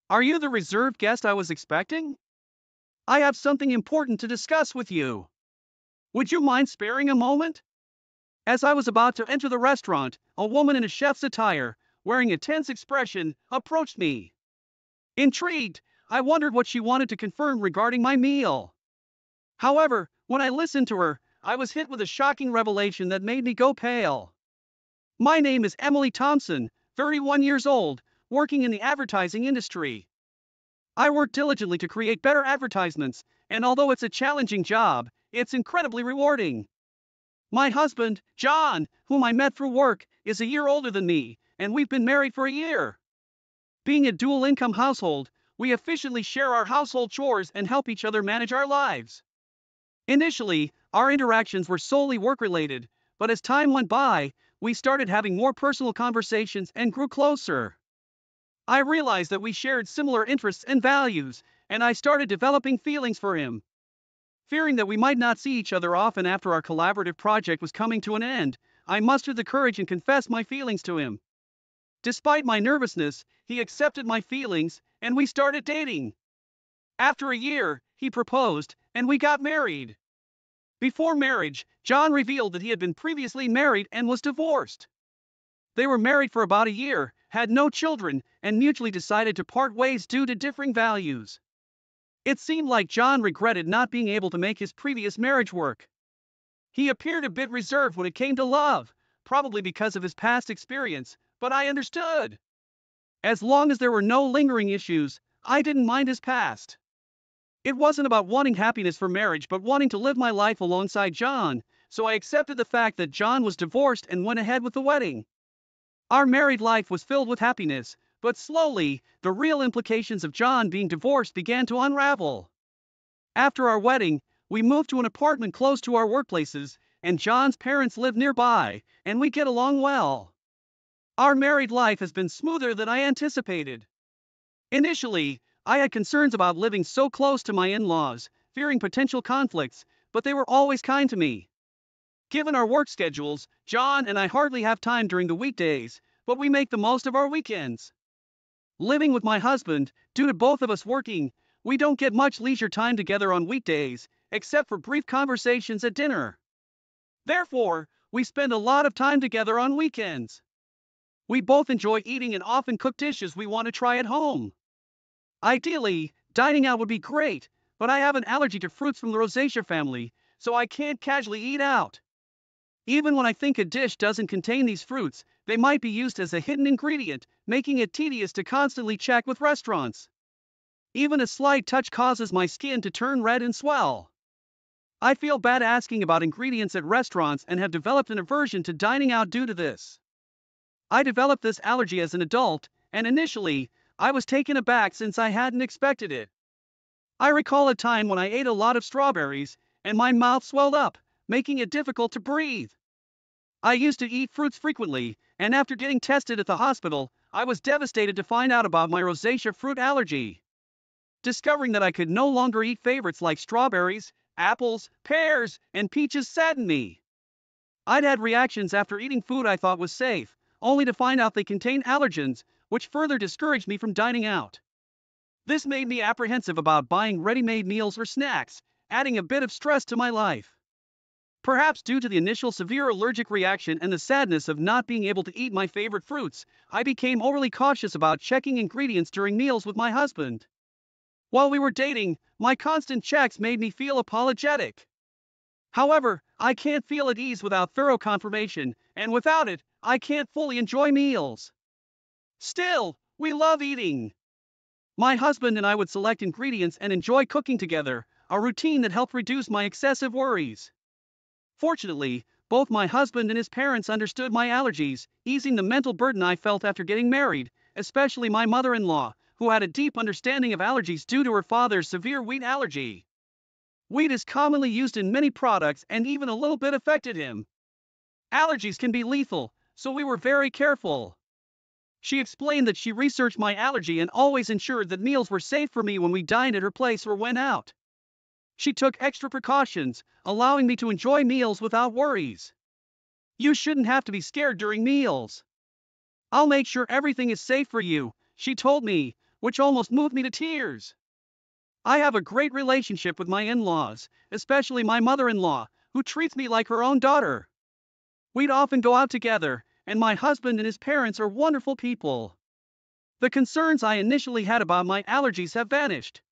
Are you the reserved guest I was expecting? I have something important to discuss with you. Would you mind sparing a moment? As I was about to enter the restaurant, a woman in a chef's attire, wearing a tense expression, approached me. Intrigued, I wondered what she wanted to confirm regarding my meal. However, when I listened to her, I was hit with a shocking revelation that made me go pale. My name is Emily Thompson, 31 years old, working in the advertising industry. I work diligently to create better advertisements, and although it's a challenging job, it's incredibly rewarding. My husband, John, whom I met through work, is a year older than me, and we've been married for a year. Being a dual income household, we efficiently share our household chores and help each other manage our lives. Initially, our interactions were solely work related, but as time went by, we started having more personal conversations and grew closer. I realized that we shared similar interests and values, and I started developing feelings for him. Fearing that we might not see each other often after our collaborative project was coming to an end, I mustered the courage and confessed my feelings to him. Despite my nervousness, he accepted my feelings, and we started dating. After a year, he proposed, and we got married. Before marriage, John revealed that he had been previously married and was divorced. They were married for about a year, had no children, and mutually decided to part ways due to differing values. It seemed like John regretted not being able to make his previous marriage work. He appeared a bit reserved when it came to love, probably because of his past experience, but I understood. As long as there were no lingering issues, I didn't mind his past. It wasn't about wanting happiness for marriage but wanting to live my life alongside John, so I accepted the fact that John was divorced and went ahead with the wedding. Our married life was filled with happiness, but slowly, the real implications of John being divorced began to unravel. After our wedding, we moved to an apartment close to our workplaces, and John's parents live nearby, and we get along well. Our married life has been smoother than I anticipated. Initially, I had concerns about living so close to my in-laws, fearing potential conflicts, but they were always kind to me. Given our work schedules, John and I hardly have time during the weekdays, but we make the most of our weekends. Living with my husband, due to both of us working, we don't get much leisure time together on weekdays, except for brief conversations at dinner. Therefore, we spend a lot of time together on weekends. We both enjoy eating and often cook dishes we want to try at home. Ideally, dining out would be great, but I have an allergy to fruits from the rosacea family, so I can't casually eat out. Even when I think a dish doesn't contain these fruits, they might be used as a hidden ingredient, making it tedious to constantly check with restaurants. Even a slight touch causes my skin to turn red and swell. I feel bad asking about ingredients at restaurants and have developed an aversion to dining out due to this. I developed this allergy as an adult, and initially, I was taken aback since I hadn't expected it. I recall a time when I ate a lot of strawberries, and my mouth swelled up, making it difficult to breathe. I used to eat fruits frequently, and after getting tested at the hospital, I was devastated to find out about my rosacea fruit allergy. Discovering that I could no longer eat favorites like strawberries, apples, pears, and peaches saddened me. I'd had reactions after eating food I thought was safe, only to find out they contain allergens, which further discouraged me from dining out. This made me apprehensive about buying ready-made meals or snacks, adding a bit of stress to my life. Perhaps due to the initial severe allergic reaction and the sadness of not being able to eat my favorite fruits, I became overly cautious about checking ingredients during meals with my husband. While we were dating, my constant checks made me feel apologetic. However, I can't feel at ease without thorough confirmation, and without it, I can't fully enjoy meals. Still, we love eating. My husband and I would select ingredients and enjoy cooking together, a routine that helped reduce my excessive worries. Fortunately, both my husband and his parents understood my allergies, easing the mental burden I felt after getting married, especially my mother-in-law, who had a deep understanding of allergies due to her father's severe wheat allergy. Wheat is commonly used in many products and even a little bit affected him. Allergies can be lethal, so we were very careful. She explained that she researched my allergy and always ensured that meals were safe for me when we dined at her place or went out. She took extra precautions, allowing me to enjoy meals without worries. You shouldn't have to be scared during meals. I'll make sure everything is safe for you, she told me, which almost moved me to tears. I have a great relationship with my in-laws, especially my mother-in-law, who treats me like her own daughter. We'd often go out together, and my husband and his parents are wonderful people. The concerns I initially had about my allergies have vanished.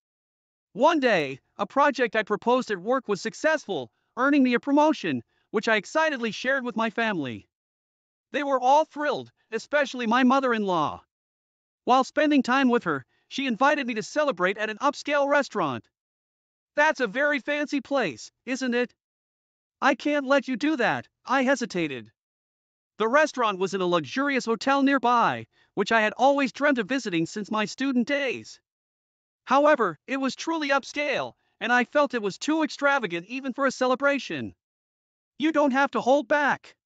One day, a project I proposed at work was successful, earning me a promotion, which I excitedly shared with my family. They were all thrilled, especially my mother-in-law. While spending time with her, she invited me to celebrate at an upscale restaurant. That's a very fancy place, isn't it? I can't let you do that, I hesitated. The restaurant was in a luxurious hotel nearby, which I had always dreamt of visiting since my student days. However, it was truly upscale, and I felt it was too extravagant even for a celebration. You don't have to hold back.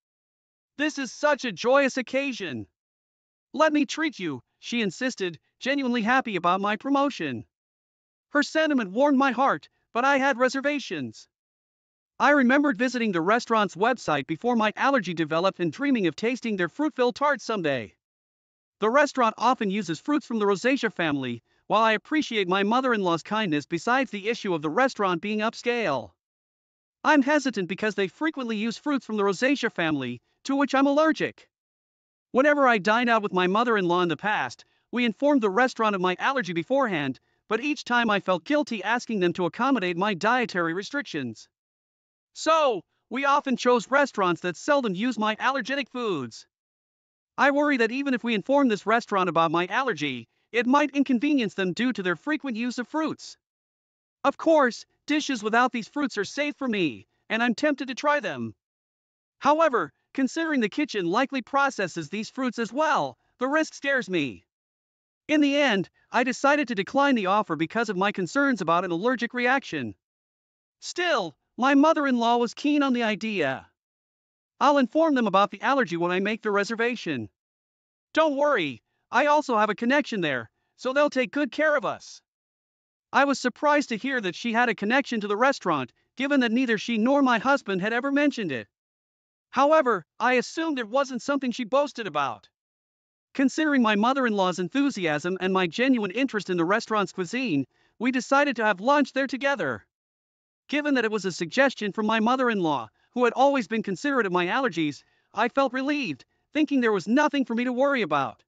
This is such a joyous occasion. Let me treat you, she insisted, genuinely happy about my promotion. Her sentiment warmed my heart, but I had reservations. I remembered visiting the restaurant's website before my allergy developed and dreaming of tasting their fruit-filled tarts someday. The restaurant often uses fruits from the rosacea family, while I appreciate my mother-in-law's kindness besides the issue of the restaurant being upscale. I'm hesitant because they frequently use fruits from the rosacea family, to which I'm allergic. Whenever I dined out with my mother-in-law in the past, we informed the restaurant of my allergy beforehand, but each time I felt guilty asking them to accommodate my dietary restrictions. So, we often chose restaurants that seldom use my allergenic foods. I worry that even if we inform this restaurant about my allergy, it might inconvenience them due to their frequent use of fruits. Of course, dishes without these fruits are safe for me, and I'm tempted to try them. However, considering the kitchen likely processes these fruits as well, the risk scares me. In the end, I decided to decline the offer because of my concerns about an allergic reaction. Still, my mother-in-law was keen on the idea. I'll inform them about the allergy when I make the reservation. Don't worry, I also have a connection there, so they'll take good care of us. I was surprised to hear that she had a connection to the restaurant, given that neither she nor my husband had ever mentioned it. However, I assumed it wasn't something she boasted about. Considering my mother-in-law's enthusiasm and my genuine interest in the restaurant's cuisine, we decided to have lunch there together. Given that it was a suggestion from my mother-in-law, who had always been considerate of my allergies, I felt relieved, thinking there was nothing for me to worry about.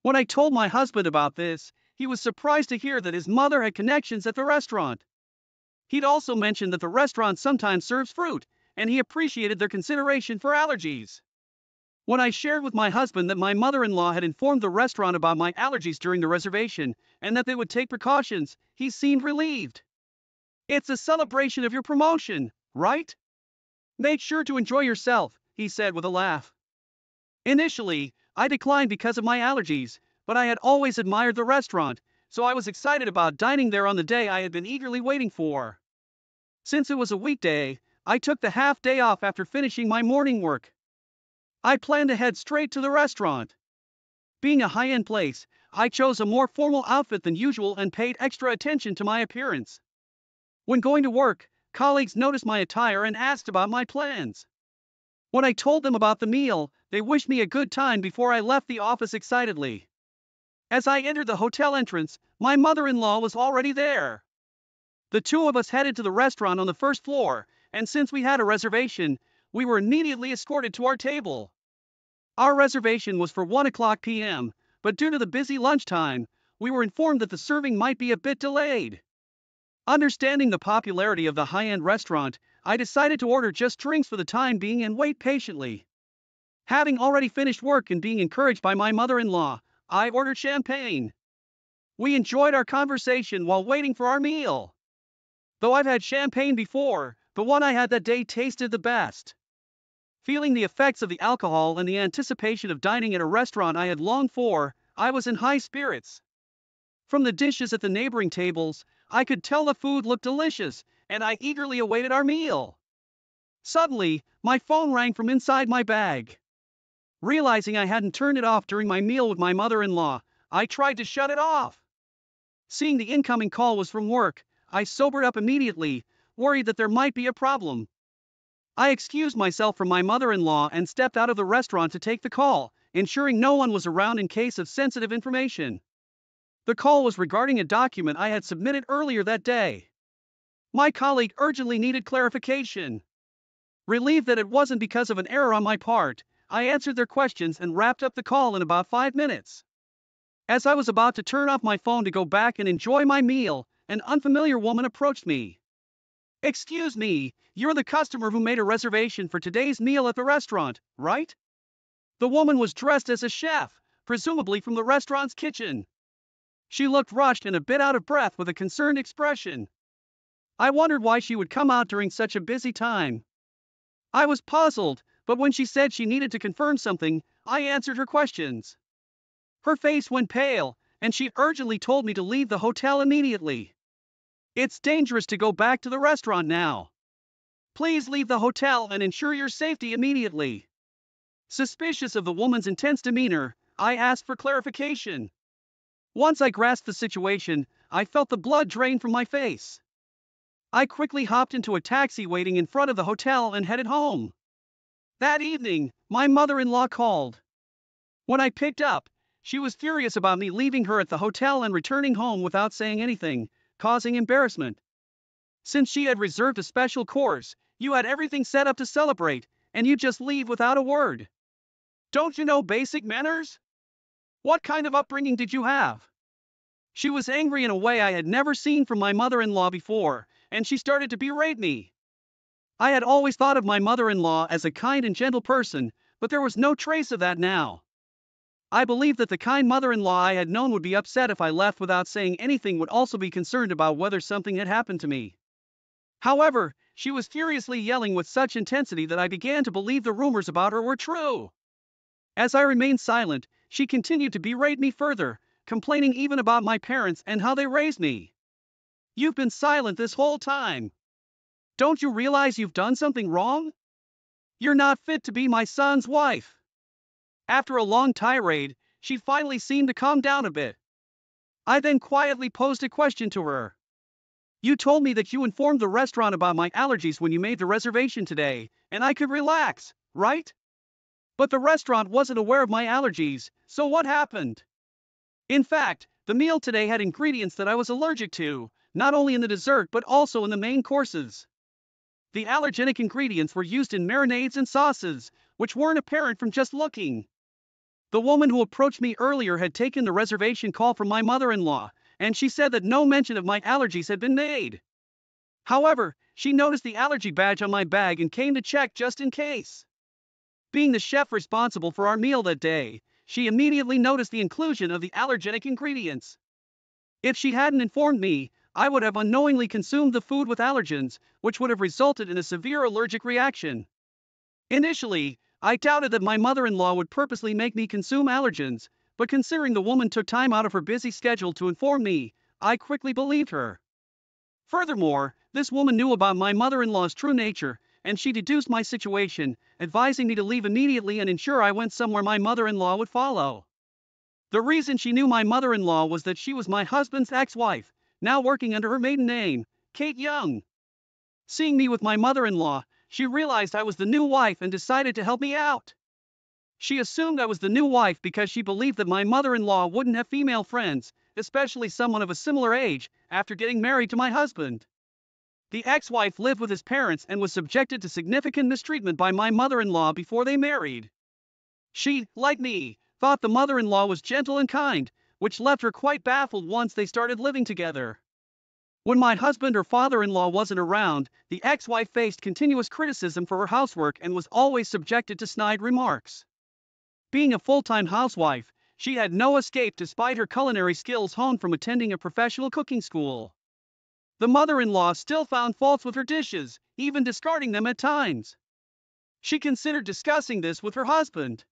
When I told my husband about this, he was surprised to hear that his mother had connections at the restaurant. He'd also mentioned that the restaurant sometimes serves fruit, and he appreciated their consideration for allergies. When I shared with my husband that my mother-in-law had informed the restaurant about my allergies during the reservation, and that they would take precautions, he seemed relieved. It's a celebration of your promotion, right? Make sure to enjoy yourself, he said with a laugh. Initially, I declined because of my allergies, but I had always admired the restaurant, so I was excited about dining there on the day I had been eagerly waiting for. Since it was a weekday, I took the half day off after finishing my morning work. I planned to head straight to the restaurant. Being a high-end place, I chose a more formal outfit than usual and paid extra attention to my appearance. When going to work, colleagues noticed my attire and asked about my plans. When I told them about the meal, they wished me a good time before I left the office excitedly. As I entered the hotel entrance, my mother-in-law was already there. The two of us headed to the restaurant on the first floor, and since we had a reservation, we were immediately escorted to our table. Our reservation was for 1 p.m., but due to the busy lunchtime, we were informed that the serving might be a bit delayed. Understanding the popularity of the high-end restaurant, I decided to order just drinks for the time being and wait patiently. Having already finished work and being encouraged by my mother-in-law, I ordered champagne. We enjoyed our conversation while waiting for our meal. Though I've had champagne before, the one I had that day tasted the best. Feeling the effects of the alcohol and the anticipation of dining at a restaurant I had longed for, I was in high spirits. From the dishes at the neighboring tables, I could tell the food looked delicious, and I eagerly awaited our meal. Suddenly, my phone rang from inside my bag. Realizing I hadn't turned it off during my meal with my mother-in-law, I tried to shut it off. Seeing the incoming call was from work, I sobered up immediately, worried that there might be a problem. I excused myself from my mother-in-law and stepped out of the restaurant to take the call, ensuring no one was around in case of sensitive information. The call was regarding a document I had submitted earlier that day. My colleague urgently needed clarification. Relieved that it wasn't because of an error on my part, I answered their questions and wrapped up the call in about 5 minutes. As I was about to turn off my phone to go back and enjoy my meal, an unfamiliar woman approached me. "Excuse me, you're the customer who made a reservation for today's meal at the restaurant, right?" The woman was dressed as a chef, presumably from the restaurant's kitchen. She looked rushed and a bit out of breath with a concerned expression. I wondered why she would come out during such a busy time. I was puzzled, but when she said she needed to confirm something, I answered her questions. Her face went pale, and she urgently told me to leave the hotel immediately. "It's dangerous to go back to the restaurant now. Please leave the hotel and ensure your safety immediately." Suspicious of the woman's intense demeanor, I asked for clarification. Once I grasped the situation, I felt the blood drain from my face. I quickly hopped into a taxi waiting in front of the hotel and headed home. That evening, my mother-in-law called. When I picked up, she was furious about me leaving her at the hotel and returning home without saying anything, causing embarrassment. Since she had reserved a special course, you had everything set up to celebrate, and you just leave without a word. Don't you know basic manners? What kind of upbringing did you have? She was angry in a way I had never seen from my mother-in-law before, and she started to berate me. I had always thought of my mother-in-law as a kind and gentle person, but there was no trace of that now. I believed that the kind mother-in-law I had known would be upset if I left without saying anything, would also be concerned about whether something had happened to me. However, she was furiously yelling with such intensity that I began to believe the rumors about her were true. As I remained silent, she continued to berate me further, complaining even about my parents and how they raised me. "You've been silent this whole time. Don't you realize you've done something wrong? You're not fit to be my son's wife." After a long tirade, she finally seemed to calm down a bit. I then quietly posed a question to her. "You told me that you informed the restaurant about my allergies when you made the reservation today, and I could relax, right? But the restaurant wasn't aware of my allergies, so what happened? In fact, the meal today had ingredients that I was allergic to, not only in the dessert but also in the main courses. The allergenic ingredients were used in marinades and sauces, which weren't apparent from just looking." The woman who approached me earlier had taken the reservation call from my mother-in-law, and she said that no mention of my allergies had been made. However, she noticed the allergy badge on my bag and came to check just in case. Being the chef responsible for our meal that day, she immediately noticed the inclusion of the allergenic ingredients. If she hadn't informed me, I would have unknowingly consumed the food with allergens, which would have resulted in a severe allergic reaction. Initially, I doubted that my mother-in-law would purposely make me consume allergens, but considering the woman took time out of her busy schedule to inform me, I quickly believed her. Furthermore, this woman knew about my mother-in-law's true nature, and she deduced my situation, advising me to leave immediately and ensure I went somewhere my mother-in-law would follow. The reason she knew my mother-in-law was that she was my husband's ex-wife, now working under her maiden name, Kate Young. Seeing me with my mother-in-law, she realized I was the new wife and decided to help me out. She assumed I was the new wife because she believed that my mother-in-law wouldn't have female friends, especially someone of a similar age, after getting married to my husband. The ex-wife lived with his parents and was subjected to significant mistreatment by my mother-in-law before they married. She, like me, thought the mother-in-law was gentle and kind, which left her quite baffled once they started living together. When my husband or father-in-law wasn't around, the ex-wife faced continuous criticism for her housework and was always subjected to snide remarks. Being a full-time housewife, she had no escape despite her culinary skills honed from attending a professional cooking school. The mother-in-law still found faults with her dishes, even discarding them at times. She considered discussing this with her husband.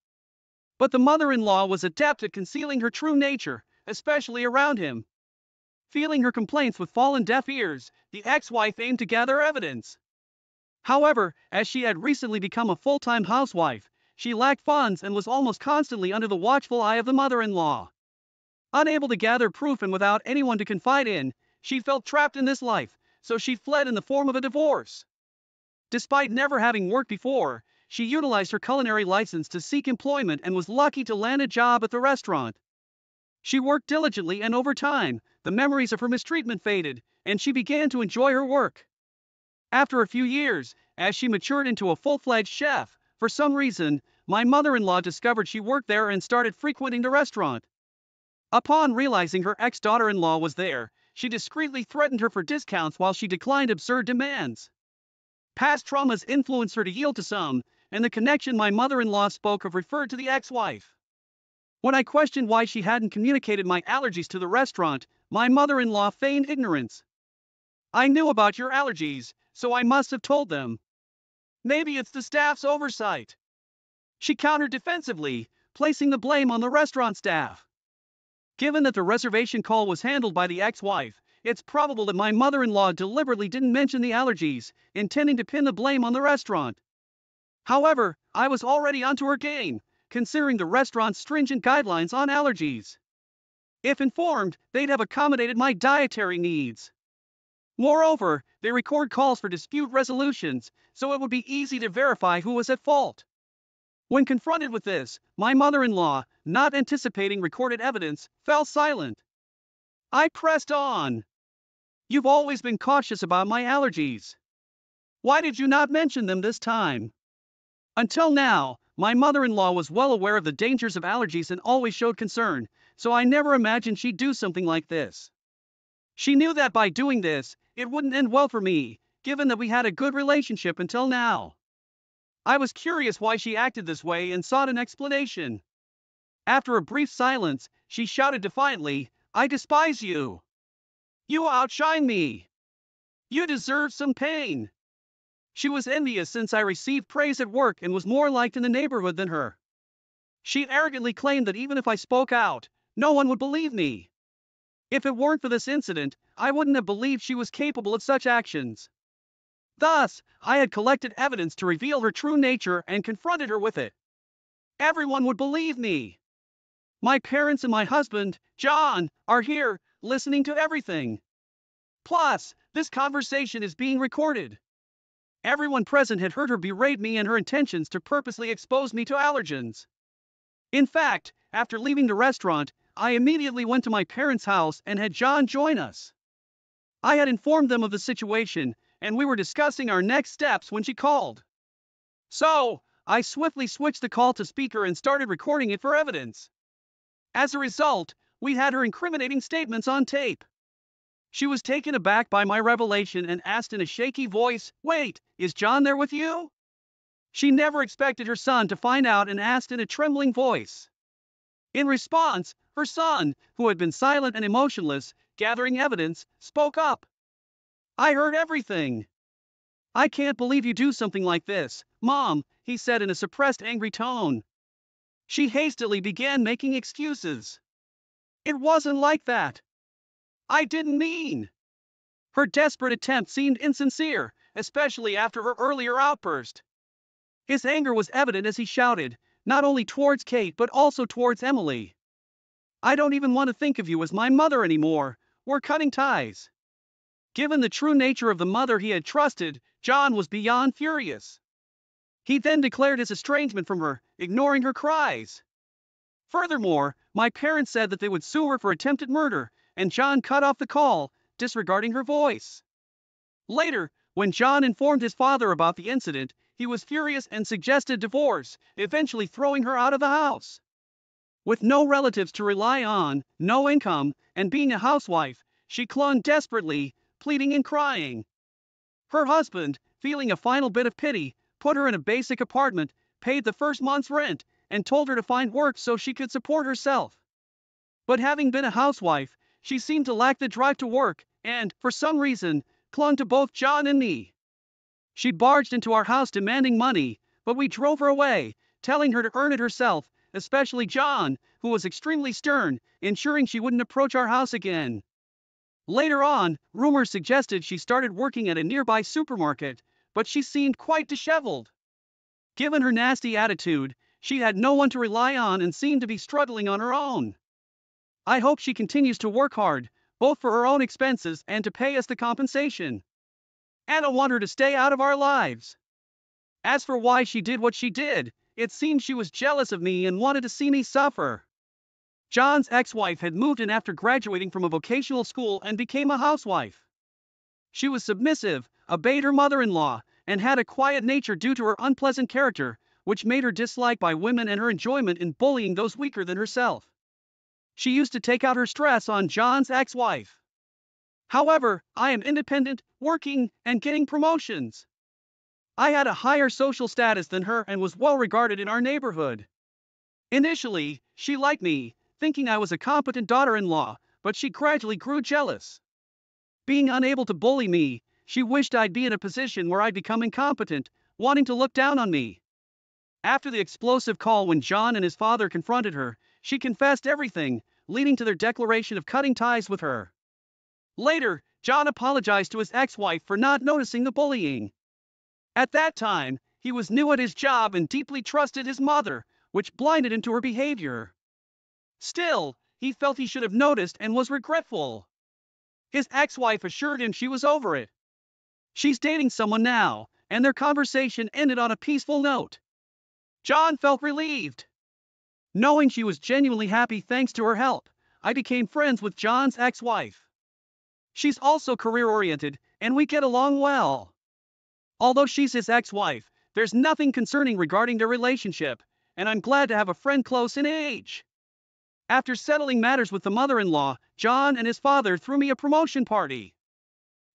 But the mother-in-law was adept at concealing her true nature, especially around him. Feeling her complaints would fall on deaf ears, the ex-wife aimed to gather evidence. However, as she had recently become a full-time housewife, she lacked funds and was almost constantly under the watchful eye of the mother-in-law. Unable to gather proof and without anyone to confide in, she felt trapped in this life, so she fled in the form of a divorce. Despite never having worked before, she utilized her culinary license to seek employment and was lucky to land a job at the restaurant. She worked diligently, and over time, the memories of her mistreatment faded, and she began to enjoy her work. After a few years, as she matured into a full-fledged chef, for some reason, my mother-in-law discovered she worked there and started frequenting the restaurant. Upon realizing her ex-daughter-in-law was there, she discreetly threatened her for discounts while she declined absurd demands. Past traumas influenced her to yield to some, and the connection my mother-in-law spoke of referred to the ex-wife. When I questioned why she hadn't communicated my allergies to the restaurant, my mother-in-law feigned ignorance. I knew about your allergies, so I must have told them. Maybe it's the staff's oversight. She countered defensively, placing the blame on the restaurant staff. Given that the reservation call was handled by the ex-wife, it's probable that my mother-in-law deliberately didn't mention the allergies, intending to pin the blame on the restaurant. However, I was already onto her game, considering the restaurant's stringent guidelines on allergies. If informed, they'd have accommodated my dietary needs. Moreover, they record calls for dispute resolutions, so it would be easy to verify who was at fault. When confronted with this, my mother-in-law, not anticipating recorded evidence, fell silent. I pressed on. You've always been cautious about my allergies. Why did you not mention them this time? Until now, my mother-in-law was well aware of the dangers of allergies and always showed concern, so I never imagined she'd do something like this. She knew that by doing this, it wouldn't end well for me, given that we had a good relationship until now. I was curious why she acted this way and sought an explanation. After a brief silence, she shouted defiantly, "I despise you! You outshine me! You deserve some pain!" She was envious since I received praise at work and was more liked in the neighborhood than her. She arrogantly claimed that even if I spoke out, no one would believe me. If it weren't for this incident, I wouldn't have believed she was capable of such actions. Thus, I had collected evidence to reveal her true nature and confronted her with it. Everyone would believe me. My parents and my husband, John, are here, listening to everything. Plus, this conversation is being recorded. Everyone present had heard her berate me and her intentions to purposely expose me to allergens. In fact, after leaving the restaurant, I immediately went to my parents' house and had John join us. I had informed them of the situation, and we were discussing our next steps when she called. So, I swiftly switched the call to speaker and started recording it for evidence. As a result, we had her incriminating statements on tape. She was taken aback by my revelation and asked in a shaky voice, "Wait, is John there with you?" She never expected her son to find out and asked in a trembling voice. In response, her son, who had been silent and emotionless, gathering evidence, spoke up. "I heard everything. I can't believe you do something like this, Mom," he said in a suppressed angry tone. She hastily began making excuses. "It wasn't like that. I didn't mean." Her desperate attempt seemed insincere, especially after her earlier outburst. His anger was evident as he shouted, not only towards Kate but also towards Emily. "I don't even want to think of you as my mother anymore. We're cutting ties." Given the true nature of the mother he had trusted, John was beyond furious. He then declared his estrangement from her, ignoring her cries. Furthermore, my parents said that they would sue her for attempted murder, and John cut off the call, disregarding her voice. Later, when John informed his father about the incident, he was furious and suggested divorce, eventually throwing her out of the house. With no relatives to rely on, no income, and being a housewife, she clung desperately, pleading and crying. Her husband, feeling a final bit of pity, put her in a basic apartment, paid the first month's rent, and told her to find work so she could support herself. But having been a housewife, she seemed to lack the drive to work, and, for some reason, clung to both John and me. She barged into our house demanding money, but we drove her away, telling her to earn it herself, especially John, who was extremely stern, ensuring she wouldn't approach our house again. Later on, rumors suggested she started working at a nearby supermarket, but she seemed quite disheveled. Given her nasty attitude, she had no one to rely on and seemed to be struggling on her own. I hope she continues to work hard, both for her own expenses and to pay us the compensation. And I want her to stay out of our lives. As for why she did what she did, it seemed she was jealous of me and wanted to see me suffer. John's ex-wife had moved in after graduating from a vocational school and became a housewife. She was submissive, obeyed her mother-in-law, and had a quiet nature due to her unpleasant character, which made her disliked by women and her enjoyment in bullying those weaker than herself. She used to take out her stress on John's ex-wife. However, I am independent, working, and getting promotions. I had a higher social status than her and was well regarded in our neighborhood. Initially, she liked me, thinking I was a competent daughter-in-law, but she gradually grew jealous. Being unable to bully me, she wished I'd be in a position where I'd become incompetent, wanting to look down on me. After the explosive call when John and his father confronted her, she confessed everything, leading to their declaration of cutting ties with her. Later, John apologized to his ex-wife for not noticing the bullying. At that time, he was new at his job and deeply trusted his mother, which blinded him to her behavior. Still, he felt he should have noticed and was regretful. His ex-wife assured him she was over it. She's dating someone now, and their conversation ended on a peaceful note. John felt relieved. Knowing she was genuinely happy thanks to her help, I became friends with John's ex-wife. She's also career-oriented, and we get along well. Although she's his ex-wife, there's nothing concerning regarding their relationship, and I'm glad to have a friend close in age. After settling matters with the mother-in-law, John and his father threw me a promotion party.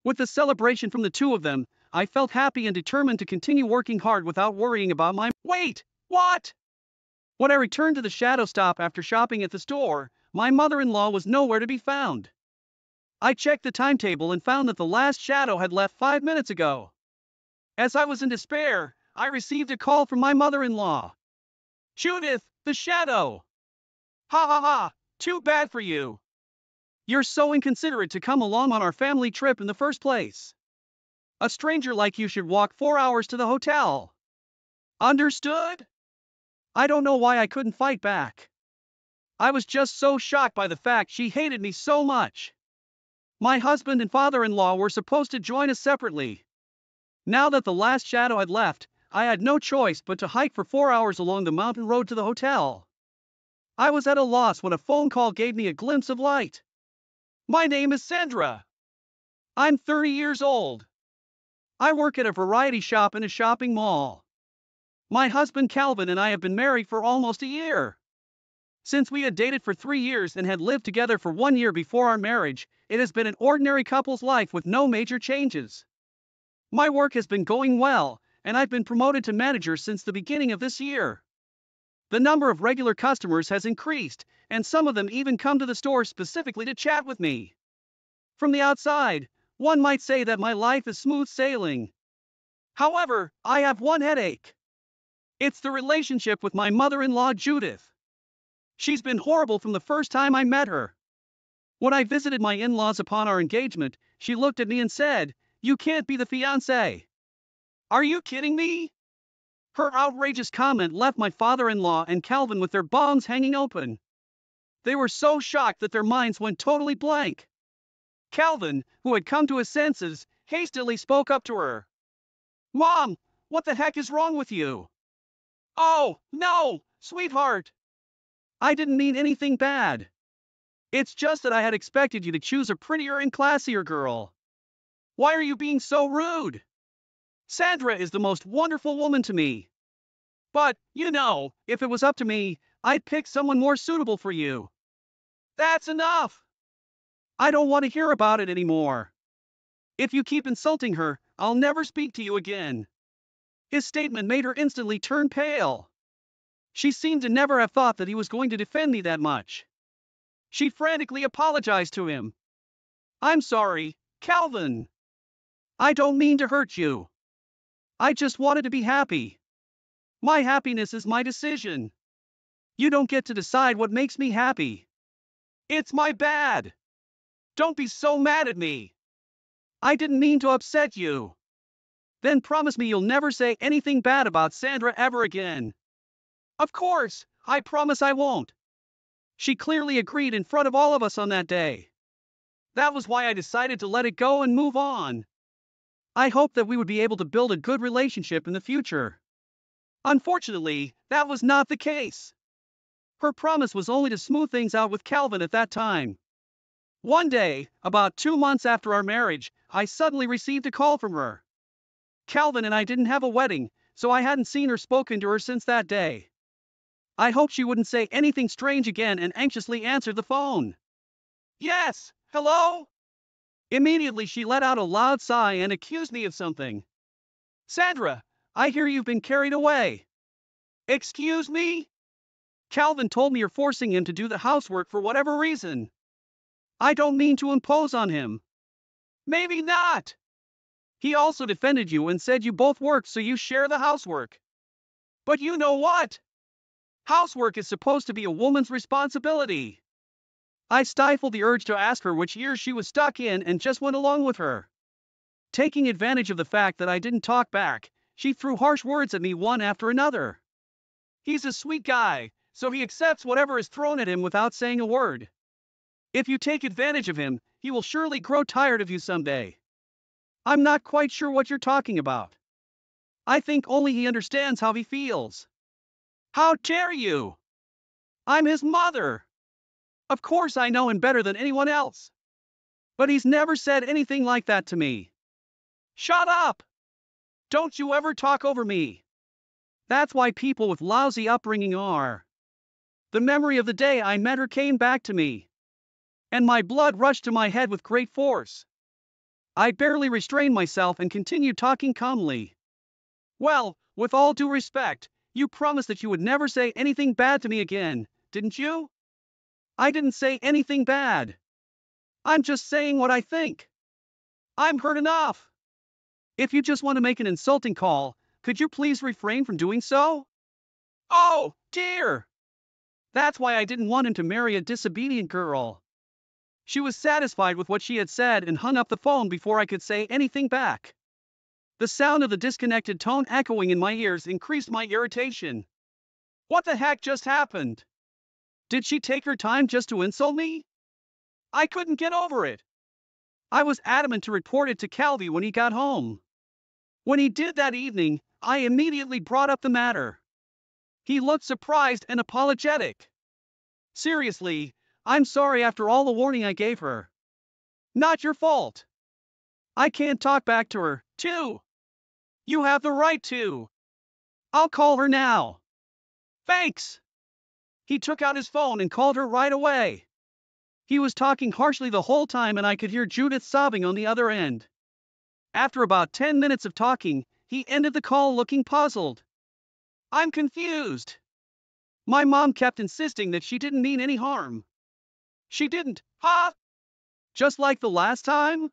With the celebration from the two of them, I felt happy and determined to continue working hard without worrying about my— Wait! What? When I returned to the Shadow Stop after shopping at the store, my mother-in-law was nowhere to be found. I checked the timetable and found that the last shadow had left 5 minutes ago. As I was in despair, I received a call from my mother-in-law. Judith, the shadow! Ha ha ha! Too bad for you! You're so inconsiderate to come along on our family trip in the first place. A stranger like you should walk 4 hours to the hotel. Understood? I don't know why I couldn't fight back. I was just so shocked by the fact she hated me so much. My husband and father-in-law were supposed to join us separately. Now that the last shadow had left, I had no choice but to hike for 4 hours along the mountain road to the hotel. I was at a loss when a phone call gave me a glimpse of light. My name is Sandra. I'm 30 years old. I work at a variety shop in a shopping mall. My husband Calvin and I have been married for almost a year. Since we had dated for 3 years and had lived together for 1 year before our marriage, it has been an ordinary couple's life with no major changes. My work has been going well, and I've been promoted to manager since the beginning of this year. The number of regular customers has increased, and some of them even come to the store specifically to chat with me. From the outside, one might say that my life is smooth sailing. However, I have one headache. It's the relationship with my mother-in-law Judith. She's been horrible from the first time I met her. When I visited my in-laws upon our engagement, she looked at me and said, "You can't be the fiancé." Are you kidding me? Her outrageous comment left my father-in-law and Calvin with their bongs hanging open. They were so shocked that their minds went totally blank. Calvin, who had come to his senses, hastily spoke up to her. "Mom, what the heck is wrong with you?" "Oh, no, sweetheart. I didn't mean anything bad. It's just that I had expected you to choose a prettier and classier girl. Why are you being so rude? Sandra is the most wonderful woman to me. But, if it was up to me, I'd pick someone more suitable for you." That's enough. I don't want to hear about it anymore. If you keep insulting her, I'll never speak to you again. His statement made her instantly turn pale. She seemed to never have thought that he was going to defend me that much. She frantically apologized to him. "I'm sorry, Calvin. I don't mean to hurt you. I just wanted to be happy. My happiness is my decision. You don't get to decide what makes me happy. It's my bad. Don't be so mad at me. I didn't mean to upset you." "Then promise me you'll never say anything bad about Sandra ever again." "Of course, I promise I won't." She clearly agreed in front of all of us on that day. That was why I decided to let it go and move on. I hoped that we would be able to build a good relationship in the future. Unfortunately, that was not the case. Her promise was only to smooth things out with Calvin at that time. One day, about 2 months after our marriage, I suddenly received a call from her. Calvin and I didn't have a wedding, so I hadn't seen or spoken to her since that day. I hoped she wouldn't say anything strange again and anxiously answered the phone. Yes, hello? Immediately she let out a loud sigh and accused me of something. Sandra, I hear you've been carried away. Excuse me? Calvin told me you're forcing him to do the housework for whatever reason. I don't mean to impose on him. Maybe not. He also defended you and said you both work so you share the housework. But you know what? Housework is supposed to be a woman's responsibility. I stifled the urge to ask her which year she was stuck in and just went along with her. Taking advantage of the fact that I didn't talk back, she threw harsh words at me one after another. He's a sweet guy, so he accepts whatever is thrown at him without saying a word. If you take advantage of him, he will surely grow tired of you someday. I'm not quite sure what you're talking about. I think only he understands how he feels. How dare you? I'm his mother. Of course I know him better than anyone else. But he's never said anything like that to me. Shut up! Don't you ever talk over me. That's why people with lousy upbringing are. The memory of the day I met her came back to me. And my blood rushed to my head with great force. I barely restrained myself and continued talking calmly. Well, with all due respect, you promised that you would never say anything bad to me again, didn't you? I didn't say anything bad. I'm just saying what I think. I'm hurt enough. If you just want to make an insulting call, could you please refrain from doing so? Oh, dear! That's why I didn't want him to marry a disobedient girl. She was satisfied with what she had said and hung up the phone before I could say anything back. The sound of the disconnected tone echoing in my ears increased my irritation. What the heck just happened? Did she take her time just to insult me? I couldn't get over it. I was adamant to report it to Calvi when he got home. When he did that evening, I immediately brought up the matter. He looked surprised and apologetic. Seriously, I'm sorry after all the warning I gave her. Not your fault. I can't talk back to her, too. You have the right to. I'll call her now. Thanks. He took out his phone and called her right away. He was talking harshly the whole time and I could hear Judith sobbing on the other end. After about 10 minutes of talking, he ended the call looking puzzled. I'm confused. My mom kept insisting that she didn't mean any harm. She didn't, huh? Just like the last time?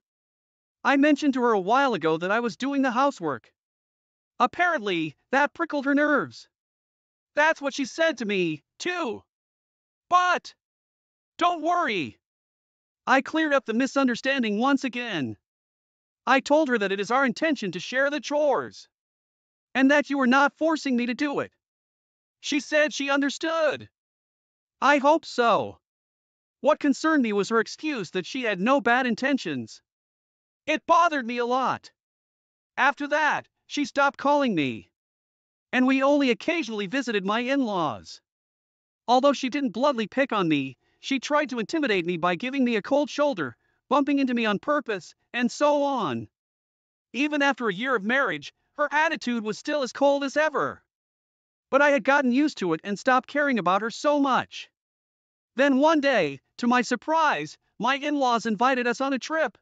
I mentioned to her a while ago that I was doing the housework. Apparently, that prickled her nerves. That's what she said to me, too. But don't worry. I cleared up the misunderstanding once again. I told her that it is our intention to share the chores. And that you were not forcing me to do it. She said she understood. I hope so. What concerned me was her excuse that she had no bad intentions. It bothered me a lot. After that, she stopped calling me. And we only occasionally visited my in-laws. Although she didn't bluntly pick on me, she tried to intimidate me by giving me a cold shoulder, bumping into me on purpose, and so on. Even after a year of marriage, her attitude was still as cold as ever. But I had gotten used to it and stopped caring about her so much. Then one day, to my surprise, my in-laws invited us on a trip.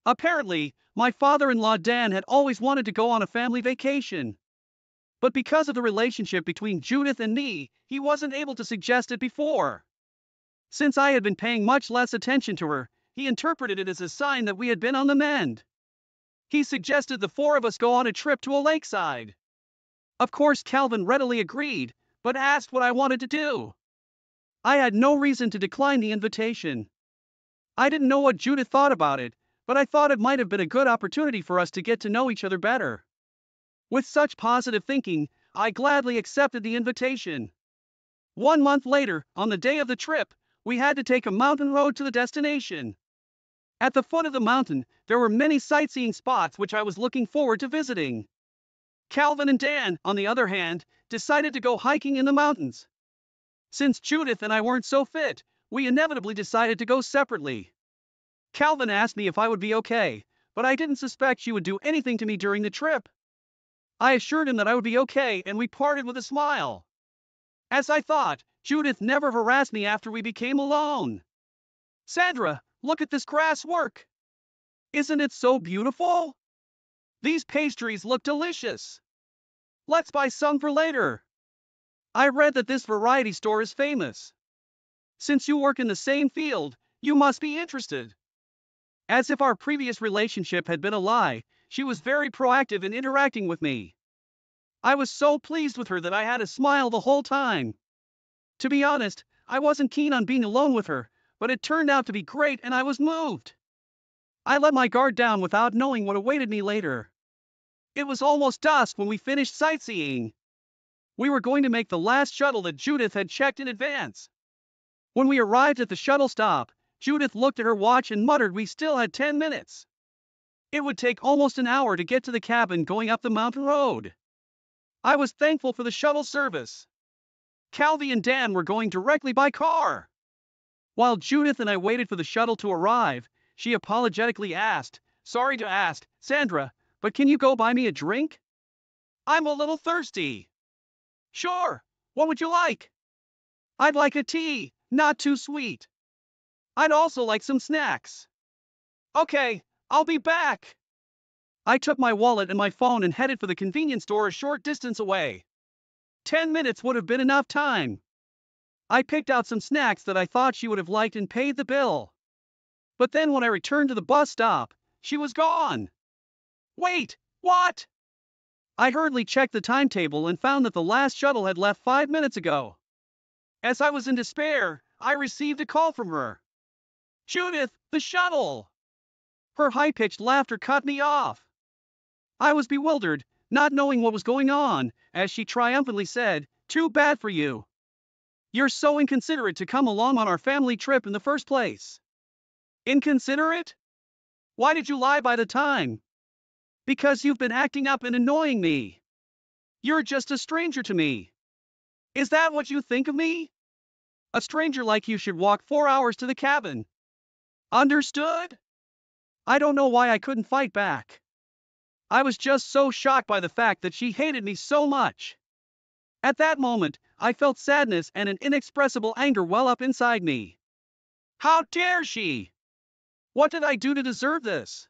Apparently, my father-in-law Dan had always wanted to go on a family vacation. But because of the relationship between Judith and me, he wasn't able to suggest it before. Since I had been paying much less attention to her, he interpreted it as a sign that we had been on the mend. He suggested the four of us go on a trip to a lakeside. Of course, Calvin readily agreed, but asked what I wanted to do. I had no reason to decline the invitation. I didn't know what Judith thought about it, but I thought it might have been a good opportunity for us to get to know each other better. With such positive thinking, I gladly accepted the invitation. 1 month later, on the day of the trip, we had to take a mountain road to the destination. At the foot of the mountain, there were many sightseeing spots which I was looking forward to visiting. Calvin and Dan, on the other hand, decided to go hiking in the mountains. Since Judith and I weren't so fit, we inevitably decided to go separately. Calvin asked me if I would be okay, but I didn't suspect she would do anything to me during the trip. I assured him that I would be okay and we parted with a smile. As I thought, Judith never harassed me after we became alone. Sandra, look at this grass work. Isn't it so beautiful? These pastries look delicious. Let's buy some for later. I read that this variety store is famous. Since you work in the same field, you must be interested. As if our previous relationship had been a lie, she was very proactive in interacting with me. I was so pleased with her that I had a smile the whole time. To be honest, I wasn't keen on being alone with her, but it turned out to be great and I was moved. I let my guard down without knowing what awaited me later. It was almost dusk when we finished sightseeing. We were going to make the last shuttle that Judith had checked in advance. When we arrived at the shuttle stop, Judith looked at her watch and muttered we still had 10 minutes. It would take almost an hour to get to the cabin going up the mountain road. I was thankful for the shuttle service. Calvi and Dan were going directly by car. While Judith and I waited for the shuttle to arrive, she apologetically asked, "Sorry to ask, Sandra, but can you go buy me a drink? I'm a little thirsty." "Sure, what would you like?" "I'd like a tea, not too sweet. I'd also like some snacks." "Okay, I'll be back." I took my wallet and my phone and headed for the convenience store a short distance away. 10 minutes would have been enough time. I picked out some snacks that I thought she would have liked and paid the bill. But then when I returned to the bus stop, she was gone. Wait, what? I hurriedly checked the timetable and found that the last shuttle had left 5 minutes ago. As I was in despair, I received a call from her. "Judith, the shuttle!" Her high-pitched laughter cut me off. I was bewildered, not knowing what was going on, as she triumphantly said, "Too bad for you. You're so inconsiderate to come along on our family trip in the first place." "Inconsiderate? Why did you lie by the time?" "Because you've been acting up and annoying me. You're just a stranger to me. Is that what you think of me? A stranger like you should walk 4 hours to the cabin. Understood?" I don't know why I couldn't fight back. I was just so shocked by the fact that she hated me so much. At that moment, I felt sadness and an inexpressible anger well up inside me. How dare she? What did I do to deserve this?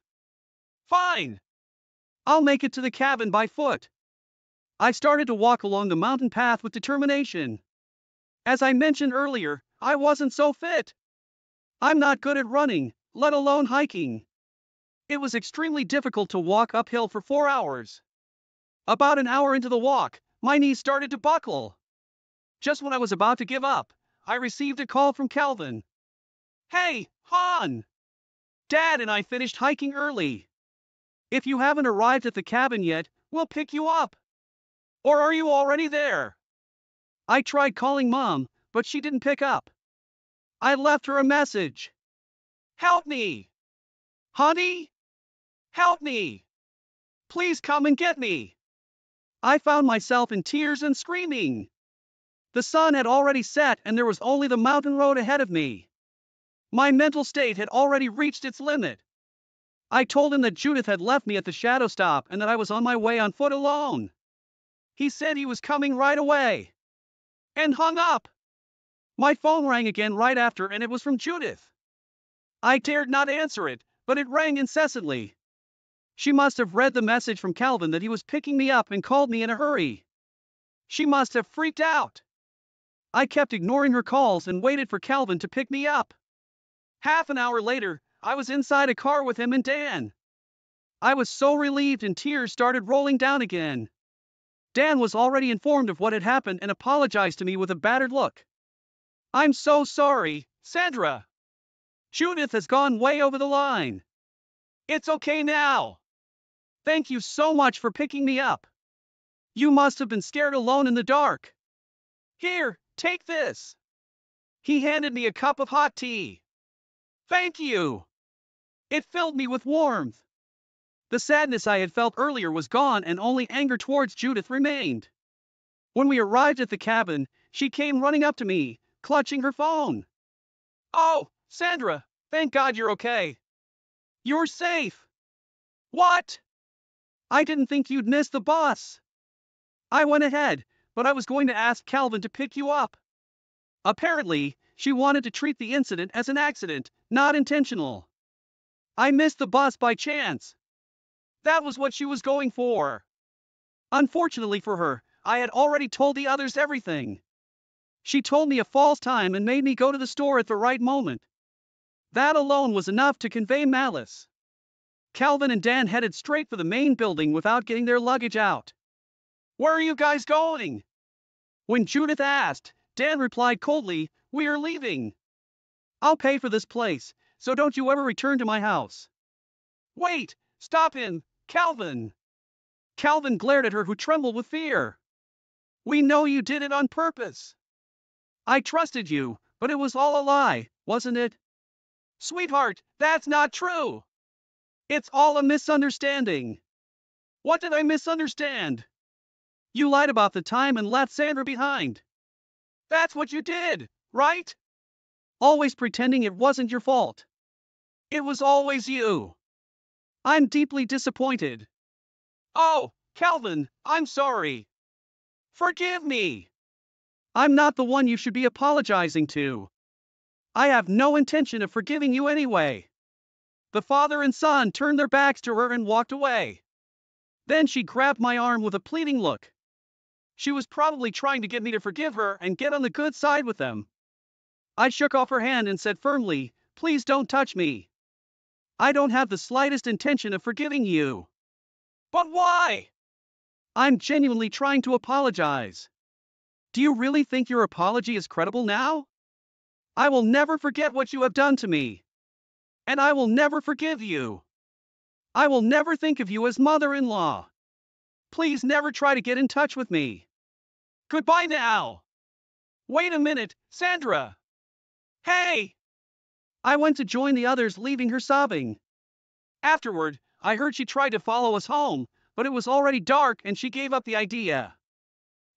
Fine. I'll make it to the cabin by foot. I started to walk along the mountain path with determination. As I mentioned earlier, I wasn't so fit. I'm not good at running, let alone hiking. It was extremely difficult to walk uphill for 4 hours. About an hour into the walk, my knees started to buckle. Just when I was about to give up, I received a call from Calvin. "Hey, Han! Dad and I finished hiking early. If you haven't arrived at the cabin yet, we'll pick you up. Or are you already there?" I tried calling Mom, but she didn't pick up. I left her a message. "Help me! Honey? Help me! Please come and get me!" I found myself in tears and screaming. The sun had already set and there was only the mountain road ahead of me. My mental state had already reached its limit. I told him that Judith had left me at the shadow stop and that I was on my way on foot alone. He said he was coming right away. And hung up. My phone rang again right after and it was from Judith. I dared not answer it, but it rang incessantly. She must have read the message from Calvin that he was picking me up and called me in a hurry. She must have freaked out. I kept ignoring her calls and waited for Calvin to pick me up. Half an hour later, I was inside a car with him and Dan. I was so relieved and tears started rolling down again. Dan was already informed of what had happened and apologized to me with a battered look. "I'm so sorry, Sandra. Judith has gone way over the line. It's okay now. Thank you so much for picking me up. You must have been scared alone in the dark. Here, take this." He handed me a cup of hot tea. "Thank you." It filled me with warmth. The sadness I had felt earlier was gone and only anger towards Judith remained. When we arrived at the cabin, she came running up to me, clutching her phone. "Oh, Sandra, thank God you're okay. You're safe." "What?" "I didn't think you'd miss the bus." I went ahead, but I was going to ask Calvin to pick you up. Apparently, she wanted to treat the incident as an accident, not intentional. I missed the bus by chance. That was what she was going for. Unfortunately for her, I had already told the others everything. She told me a false time and made me go to the store at the right moment. That alone was enough to convey malice. Calvin and Dan headed straight for the main building without getting their luggage out. "Where are you guys going?" When Judith asked, Dan replied coldly, "We are leaving. I'll pay for this place, so don't you ever return to my house." "Wait, stop him, Calvin." Calvin glared at her, who trembled with fear. "We know you did it on purpose. I trusted you, but it was all a lie, wasn't it?" "Sweetheart, that's not true. It's all a misunderstanding." "What did I misunderstand?" "You lied about the time and left Sandra behind." "That's what you did, right?" "Always pretending it wasn't your fault." "It was always you." "I'm deeply disappointed." "Oh, Calvin, I'm sorry. Forgive me." "I'm not the one you should be apologizing to. I have no intention of forgiving you anyway." The father and son turned their backs to her and walked away. Then she grabbed my arm with a pleading look. She was probably trying to get me to forgive her and get on the good side with them. I shook off her hand and said firmly, "Please don't touch me. I don't have the slightest intention of forgiving you." "But why?" "I'm genuinely trying to apologize." "Do you really think your apology is credible now?" "I will never forget what you have done to me. And I will never forgive you. I will never think of you as mother-in-law. Please never try to get in touch with me. Goodbye now." "Wait a minute, Sandra." "Hey!" I went to join the others, leaving her sobbing. Afterward, I heard she tried to follow us home, but it was already dark and she gave up the idea.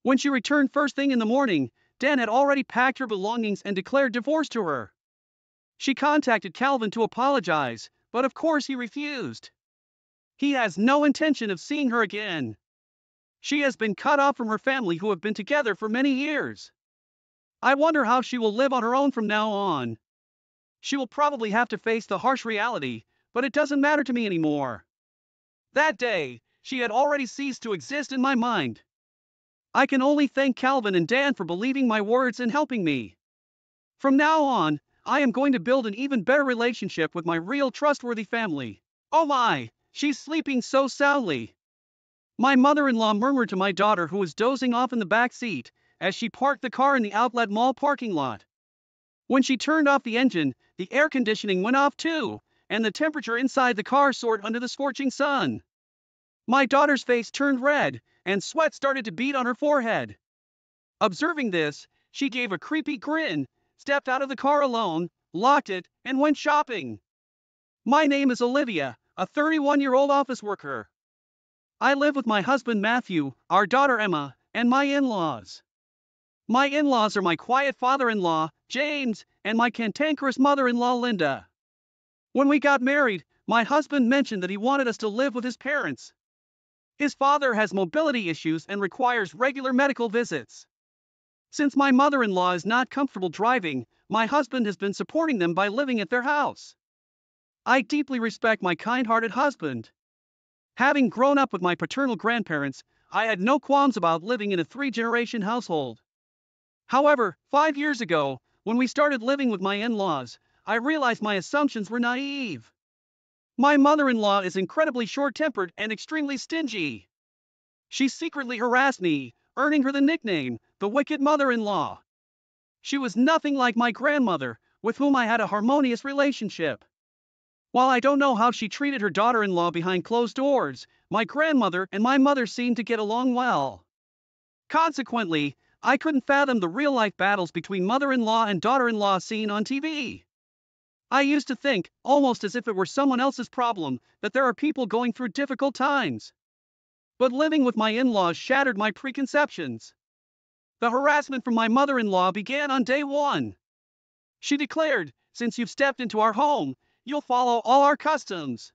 When she returned first thing in the morning, Dan had already packed her belongings and declared divorce to her. She contacted Calvin to apologize, but of course he refused. He has no intention of seeing her again. She has been cut off from her family, who have been together for many years. I wonder how she will live on her own from now on. She will probably have to face the harsh reality, but it doesn't matter to me anymore. That day, she had already ceased to exist in my mind. I can only thank Calvin and Dan for believing my words and helping me. From now on, I am going to build an even better relationship with my real trustworthy family. "Oh my, she's sleeping so soundly," my mother-in-law murmured to my daughter, who was dozing off in the back seat, as she parked the car in the outlet mall parking lot. When she turned off the engine, the air conditioning went off too, and the temperature inside the car soared under the scorching sun. My daughter's face turned red, and sweat started to bead on her forehead. Observing this, she gave a creepy grin, stepped out of the car alone, locked it, and went shopping. My name is Olivia, a 31-year-old office worker. I live with my husband Matthew, our daughter Emma, and my in-laws. My in-laws are my quiet father-in-law, James, and my cantankerous mother-in-law, Linda. When we got married, my husband mentioned that he wanted us to live with his parents. His father has mobility issues and requires regular medical visits. Since my mother-in-law is not comfortable driving, my husband has been supporting them by living at their house. I deeply respect my kind-hearted husband. Having grown up with my paternal grandparents, I had no qualms about living in a 3-generation household. However, 5 years ago, when we started living with my in-laws, I realized my assumptions were naive. My mother-in-law is incredibly short-tempered and extremely stingy. She secretly harassed me, earning her the nickname, the Wicked Mother-in-law. She was nothing like my grandmother, with whom I had a harmonious relationship. While I don't know how she treated her daughter-in-law behind closed doors, my grandmother and my mother seemed to get along well. Consequently, I couldn't fathom the real-life battles between mother-in-law and daughter-in-law seen on TV. I used to think, almost as if it were someone else's problem, that there are people going through difficult times. But living with my in-laws shattered my preconceptions. The harassment from my mother-in-law began on day one. She declared, "Since you've stepped into our home, you'll follow all our customs."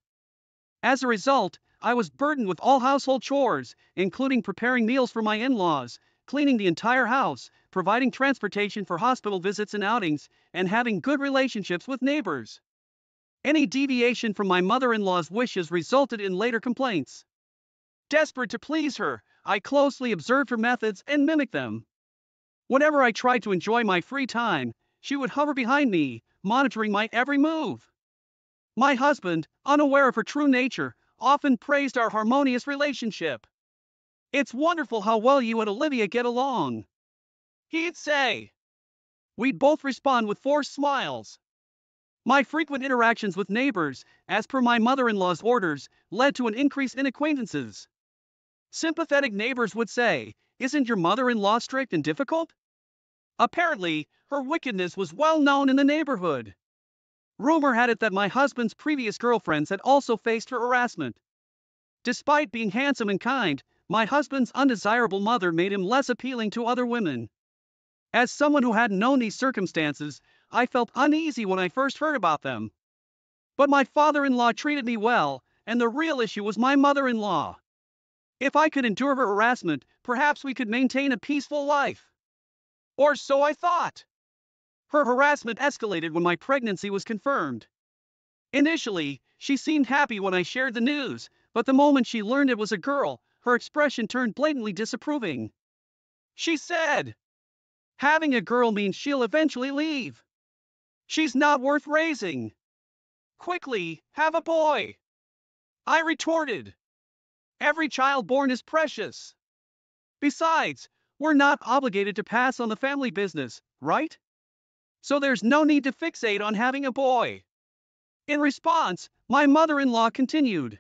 As a result, I was burdened with all household chores, including preparing meals for my in-laws, cleaning the entire house, providing transportation for hospital visits and outings, and having good relationships with neighbors. Any deviation from my mother-in-law's wishes resulted in later complaints. Desperate to please her, I closely observed her methods and mimicked them. Whenever I tried to enjoy my free time, she would hover behind me, monitoring my every move. My husband, unaware of her true nature, often praised our harmonious relationship. "It's wonderful how well you and Olivia get along," he'd say. We'd both respond with forced smiles. My frequent interactions with neighbors, as per my mother-in-law's orders, led to an increase in acquaintances. Sympathetic neighbors would say, "Isn't your mother-in-law strict and difficult?" Apparently, her wickedness was well known in the neighborhood. Rumor had it that my husband's previous girlfriends had also faced her harassment. Despite being handsome and kind, my husband's undesirable mother made him less appealing to other women. As someone who hadn't known these circumstances, I felt uneasy when I first heard about them. But my father-in-law treated me well, and the real issue was my mother-in-law. If I could endure her harassment, perhaps we could maintain a peaceful life. Or so I thought. Her harassment escalated when my pregnancy was confirmed. Initially, she seemed happy when I shared the news, but the moment she learned it was a girl, her expression turned blatantly disapproving. She said, "Having a girl means she'll eventually leave. She's not worth raising. Quickly, have a boy." I retorted, "Every child born is precious. Besides, we're not obligated to pass on the family business, right? So there's no need to fixate on having a boy." In response, my mother-in-law continued,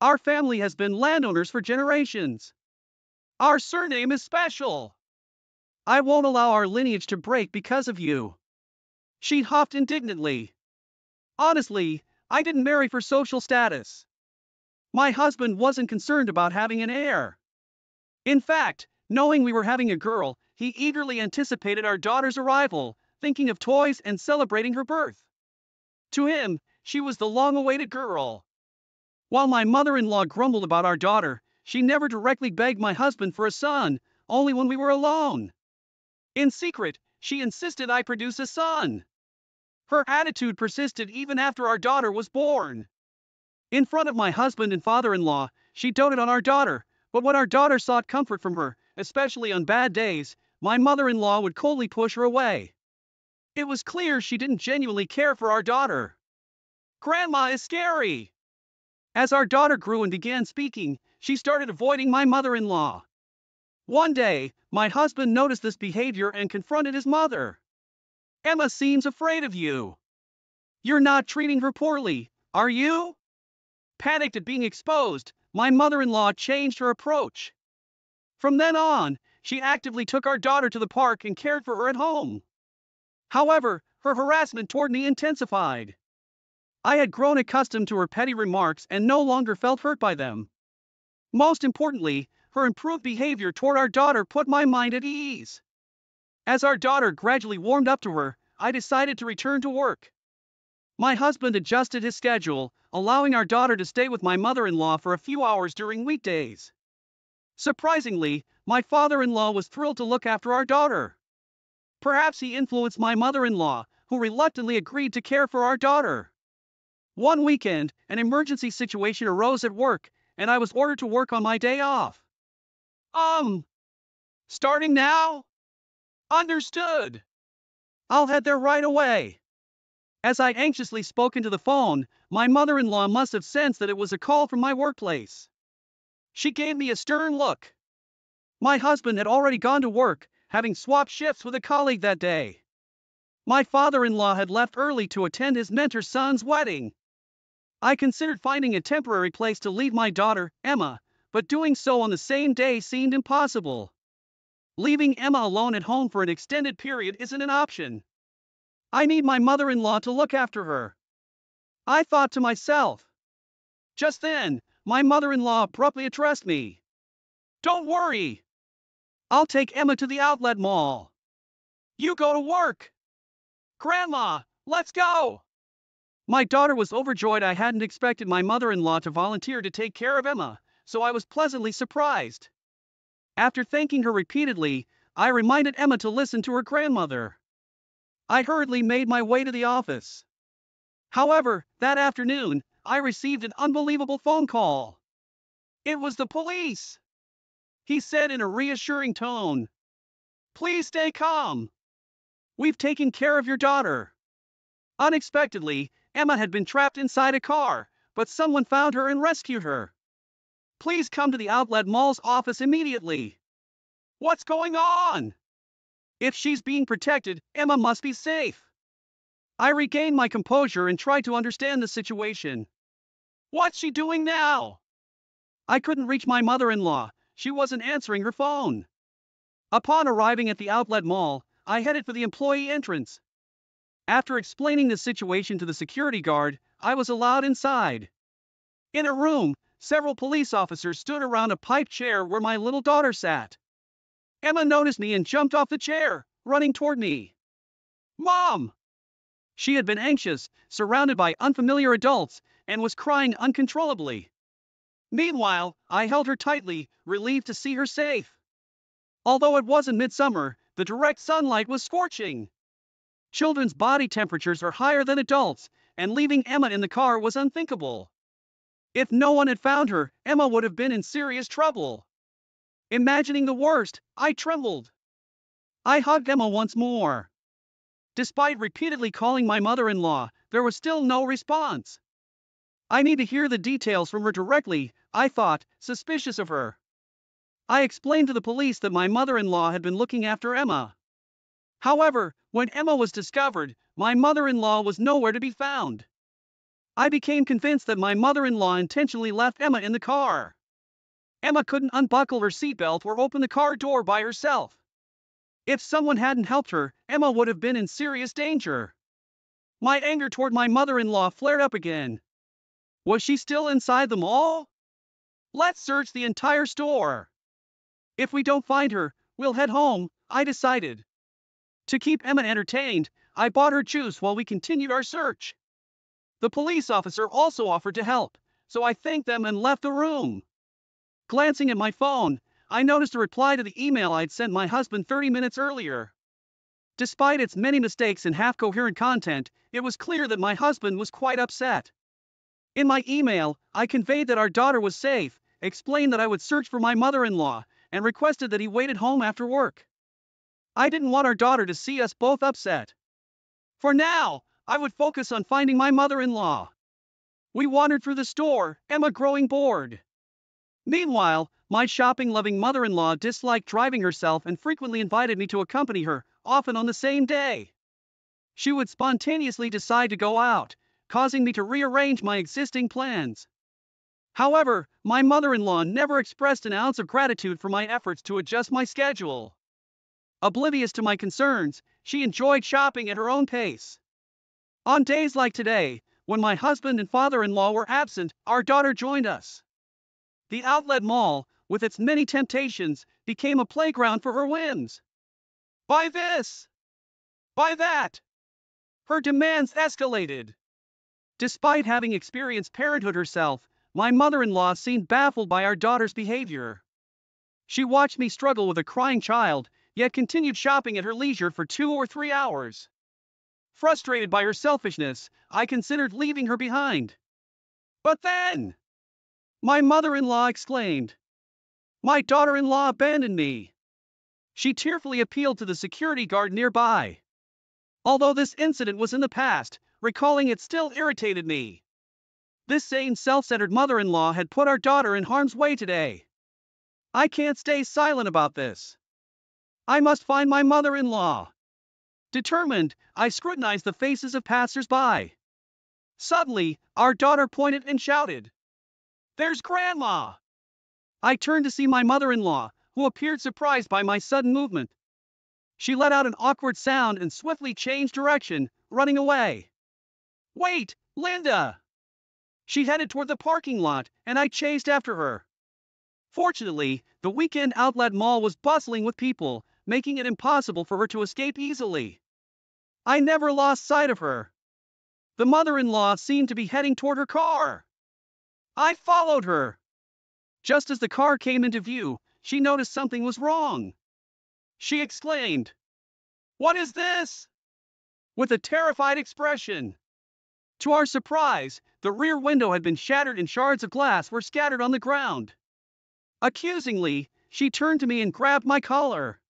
"Our family has been landowners for generations. Our surname is special. I won't allow our lineage to break because of you." She huffed indignantly. Honestly, I didn't marry for social status. My husband wasn't concerned about having an heir. In fact, knowing we were having a girl, he eagerly anticipated our daughter's arrival, thinking of toys and celebrating her birth. To him, she was the long-awaited girl. While my mother-in-law grumbled about our daughter, she never directly begged my husband for a son, only when we were alone. In secret, she insisted I produce a son. Her attitude persisted even after our daughter was born. In front of my husband and father-in-law, she doted on our daughter, but when our daughter sought comfort from her, especially on bad days, my mother-in-law would coldly push her away. It was clear she didn't genuinely care for our daughter. "Grandma is scary." As our daughter grew and began speaking, she started avoiding my mother-in-law. One day, my husband noticed this behavior and confronted his mother. "Emma seems afraid of you. You're not treating her poorly, are you?" Panicked at being exposed, my mother-in-law changed her approach. From then on, she actively took our daughter to the park and cared for her at home. However, her harassment toward me intensified. I had grown accustomed to her petty remarks and no longer felt hurt by them. Most importantly, her improved behavior toward our daughter put my mind at ease. As our daughter gradually warmed up to her, I decided to return to work. My husband adjusted his schedule, allowing our daughter to stay with my mother-in-law for a few hours during weekdays. Surprisingly, my father-in-law was thrilled to look after our daughter. Perhaps he influenced my mother-in-law, who reluctantly agreed to care for our daughter. One weekend, an emergency situation arose at work, and I was ordered to work on my day off. Starting now? Understood. I'll head there right away." As I anxiously spoke into the phone, my mother-in-law must have sensed that it was a call from my workplace. She gave me a stern look. My husband had already gone to work, having swapped shifts with a colleague that day. My father-in-law had left early to attend his mentor's son's wedding. I considered finding a temporary place to leave my daughter, Emma, but doing so on the same day seemed impossible. Leaving Emma alone at home for an extended period isn't an option. I need my mother-in-law to look after her, I thought to myself. Just then, my mother-in-law abruptly addressed me. "Don't worry. I'll take Emma to the outlet mall. You go to work. Grandma, let's go. My daughter was overjoyed. I hadn't expected my mother-in-law to volunteer to take care of Emma, so I was pleasantly surprised. After thanking her repeatedly, I reminded Emma to listen to her grandmother. I hurriedly made my way to the office. However, that afternoon, I received an unbelievable phone call. It was the police. He said in a reassuring tone, "Please stay calm. We've taken care of your daughter." Unexpectedly, Emma had been trapped inside a car, but someone found her and rescued her. "Please come to the outlet mall's office immediately." What's going on? If she's being protected, Emma must be safe. I regained my composure and tried to understand the situation. What's she doing now? I couldn't reach my mother-in-law. She wasn't answering her phone. Upon arriving at the outlet mall, I headed for the employee entrance. After explaining the situation to the security guard, I was allowed inside. In a room, several police officers stood around a pipe chair where my little daughter sat. Emma noticed me and jumped off the chair, running toward me. "Mom!" She had been anxious, surrounded by unfamiliar adults, and was crying uncontrollably. Meanwhile, I held her tightly, relieved to see her safe. Although it wasn't midsummer, the direct sunlight was scorching. Children's body temperatures are higher than adults, and leaving Emma in the car was unthinkable. If no one had found her, Emma would have been in serious trouble. Imagining the worst, I trembled. I hugged Emma once more. Despite repeatedly calling my mother-in-law, there was still no response. I need to hear the details from her directly, I thought, suspicious of her. I explained to the police that my mother-in-law had been looking after Emma. However, when Emma was discovered, my mother-in-law was nowhere to be found. I became convinced that my mother-in-law intentionally left Emma in the car. Emma couldn't unbuckle her seatbelt or open the car door by herself. If someone hadn't helped her, Emma would have been in serious danger. My anger toward my mother-in-law flared up again. Was she still inside the mall? Let's search the entire store. If we don't find her, we'll head home, I decided. To keep Emma entertained, I bought her juice while we continued our search. The police officer also offered to help, so I thanked them and left the room. Glancing at my phone, I noticed a reply to the email I'd sent my husband 30 minutes earlier. Despite its many mistakes and half-coherent content, it was clear that my husband was quite upset. In my email, I conveyed that our daughter was safe, explained that I would search for my mother-in-law, and requested that he waited home after work. I didn't want our daughter to see us both upset. For now, I would focus on finding my mother-in-law. We wandered through the store, Emma growing bored. Meanwhile, my shopping-loving mother-in-law disliked driving herself and frequently invited me to accompany her, often on the same day. She would spontaneously decide to go out, causing me to rearrange my existing plans. However, my mother-in-law never expressed an ounce of gratitude for my efforts to adjust my schedule. Oblivious to my concerns, she enjoyed shopping at her own pace. On days like today, when my husband and father-in-law were absent, our daughter joined us. The outlet mall, with its many temptations, became a playground for her whims. Buy this! Buy that! Her demands escalated. Despite having experienced parenthood herself, my mother-in-law seemed baffled by our daughter's behavior. She watched me struggle with a crying child, yet continued shopping at her leisure for 2 or 3 hours. Frustrated by her selfishness, I considered leaving her behind. But then, my mother-in-law exclaimed, "My daughter-in-law abandoned me." She tearfully appealed to the security guard nearby. Although this incident was in the past, recalling it still irritated me. This same self-centered mother-in-law had put our daughter in harm's way today. I can't stay silent about this. I must find my mother-in-law. Determined, I scrutinized the faces of passers-by. Suddenly, our daughter pointed and shouted, "There's Grandma!" I turned to see my mother-in-law, who appeared surprised by my sudden movement. She let out an awkward sound and swiftly changed direction, running away. "Wait, Linda!" She headed toward the parking lot, and I chased after her. Fortunately, the weekend outlet mall was bustling with people, making it impossible for her to escape easily. I never lost sight of her. The mother-in-law seemed to be heading toward her car. I followed her. Just as the car came into view, she noticed something was wrong. She exclaimed, "What is this?" with a terrified expression. To our surprise, the rear window had been shattered and shards of glass were scattered on the ground. Accusingly, she turned to me and grabbed my collar.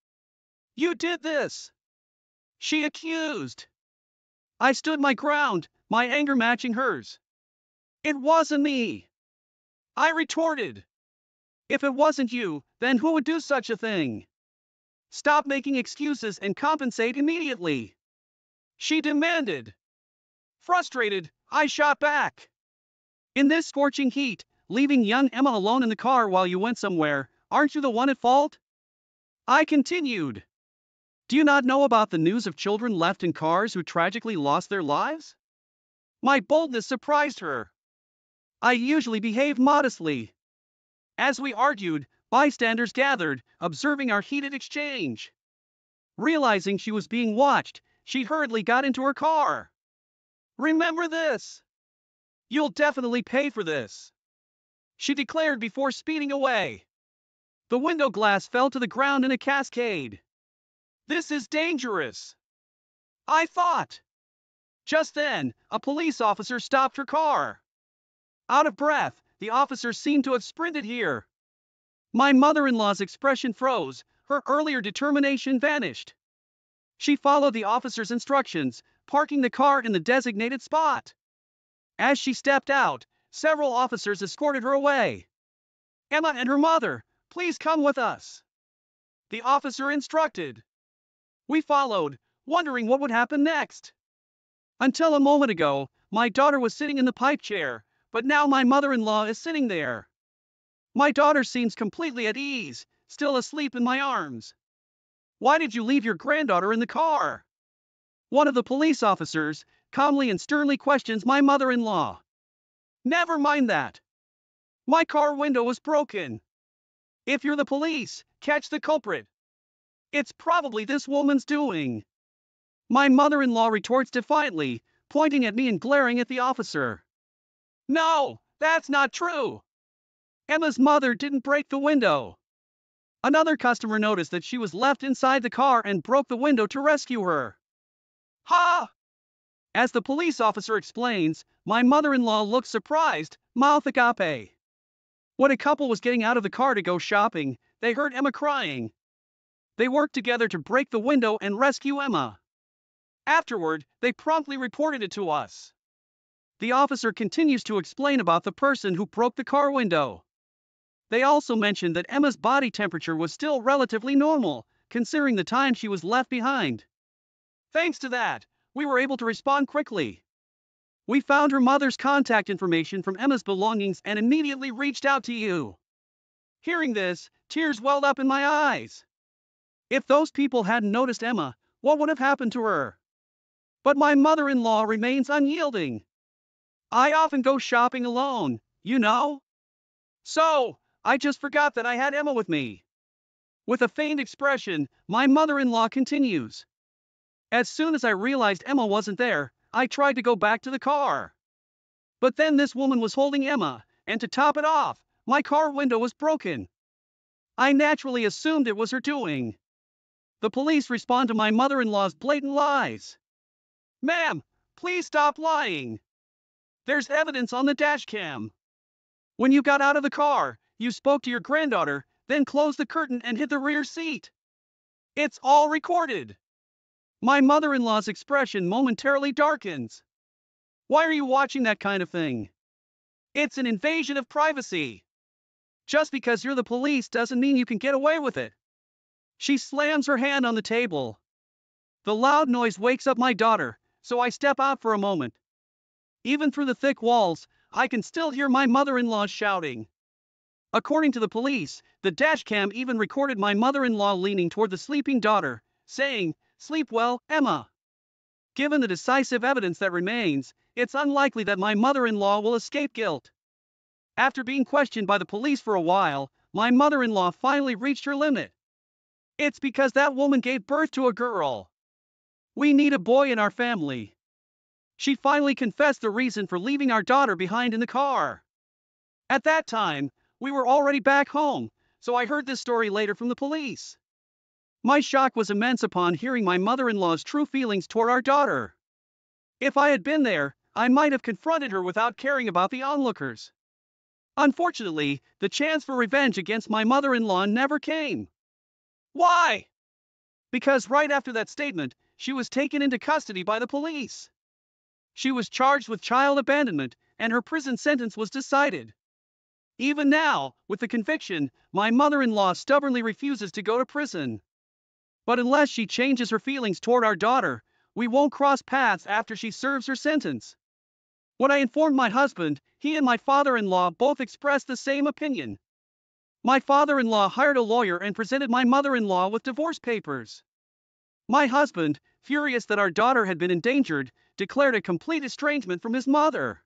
"You did this!" she accused. I stood my ground, my anger matching hers. "It wasn't me," I retorted. "If it wasn't you, then who would do such a thing? Stop making excuses and compensate immediately," she demanded. Frustrated, I shot back. "In this scorching heat, leaving young Emma alone in the car while you went somewhere, aren't you the one at fault?" I continued. "Do you not know about the news of children left in cars who tragically lost their lives?" My boldness surprised her. I usually behaved modestly. As we argued, bystanders gathered, observing our heated exchange. Realizing she was being watched, she hurriedly got into her car. "Remember this. You'll definitely pay for this," she declared before speeding away. The window glass fell to the ground in a cascade. "This is dangerous," I thought. Just then, a police officer stopped her car. Out of breath, the officer seemed to have sprinted here. My mother-in-law's expression froze, her earlier determination vanished. She followed the officer's instructions, parking the car in the designated spot. As she stepped out, several officers escorted her away. "Emma and her mother, please come with us," the officer instructed. We followed, wondering what would happen next. Until a moment ago, my daughter was sitting in the pipe chair, but now my mother-in-law is sitting there. My daughter seems completely at ease, still asleep in my arms. "Why did you leave your granddaughter in the car?" One of the police officers calmly and sternly questions my mother-in-law. "Never mind that. My car window was broken. If you're the police, catch the culprit. It's probably this woman's doing," my mother-in-law retorts defiantly, pointing at me and glaring at the officer. "No, that's not true. Emma's mother didn't break the window. Another customer noticed that she was left inside the car and broke the window to rescue her." Ha! As the police officer explains, my mother-in-law looks surprised, mouth agape. When a couple was getting out of the car to go shopping, they heard Emma crying. They worked together to break the window and rescue Emma. Afterward, they promptly reported it to us. The officer continues to explain about the person who broke the car window. They also mentioned that Emma's body temperature was still relatively normal, considering the time she was left behind. Thanks to that, we were able to respond quickly. We found her mother's contact information from Emma's belongings and immediately reached out to you. Hearing this, tears welled up in my eyes. If those people hadn't noticed Emma, what would have happened to her? But my mother-in-law remains unyielding. "I often go shopping alone, you know. So, I just forgot that I had Emma with me." With a feigned expression, my mother-in-law continues. "As soon as I realized Emma wasn't there, I tried to go back to the car. But then this woman was holding Emma, and to top it off, my car window was broken. I naturally assumed it was her doing." The police respond to my mother-in-law's blatant lies. "Ma'am, please stop lying. There's evidence on the dash cam. When you got out of the car, you spoke to your granddaughter, then closed the curtain and hid the rear seat. It's all recorded." My mother-in-law's expression momentarily darkens. "Why are you watching that kind of thing? It's an invasion of privacy. Just because you're the police doesn't mean you can get away with it." She slams her hand on the table. The loud noise wakes up my daughter, so I step out for a moment. Even through the thick walls, I can still hear my mother-in-law shouting. According to the police, the dashcam even recorded my mother-in-law leaning toward the sleeping daughter, saying, "Sleep well, Emma." Given the decisive evidence that remains, it's unlikely that my mother-in-law will escape guilt. After being questioned by the police for a while, my mother-in-law finally reached her limit. It's because that woman gave birth to a girl. We need a boy in our family. She finally confessed the reason for leaving our daughter behind in the car. At that time, we were already back home, so I heard this story later from the police. My shock was immense upon hearing my mother-in-law's true feelings toward our daughter. If I had been there, I might have confronted her without caring about the onlookers. Unfortunately, the chance for revenge against my mother-in-law never came. Why? Because right after that statement, she was taken into custody by the police. She was charged with child abandonment, and her prison sentence was decided. Even now, with the conviction, my mother-in-law stubbornly refuses to go to prison. But unless she changes her feelings toward our daughter, we won't cross paths after she serves her sentence. When I informed my husband, he and my father-in-law both expressed the same opinion. My father-in-law hired a lawyer and presented my mother-in-law with divorce papers. My husband, furious that our daughter had been endangered, declared a complete estrangement from his mother.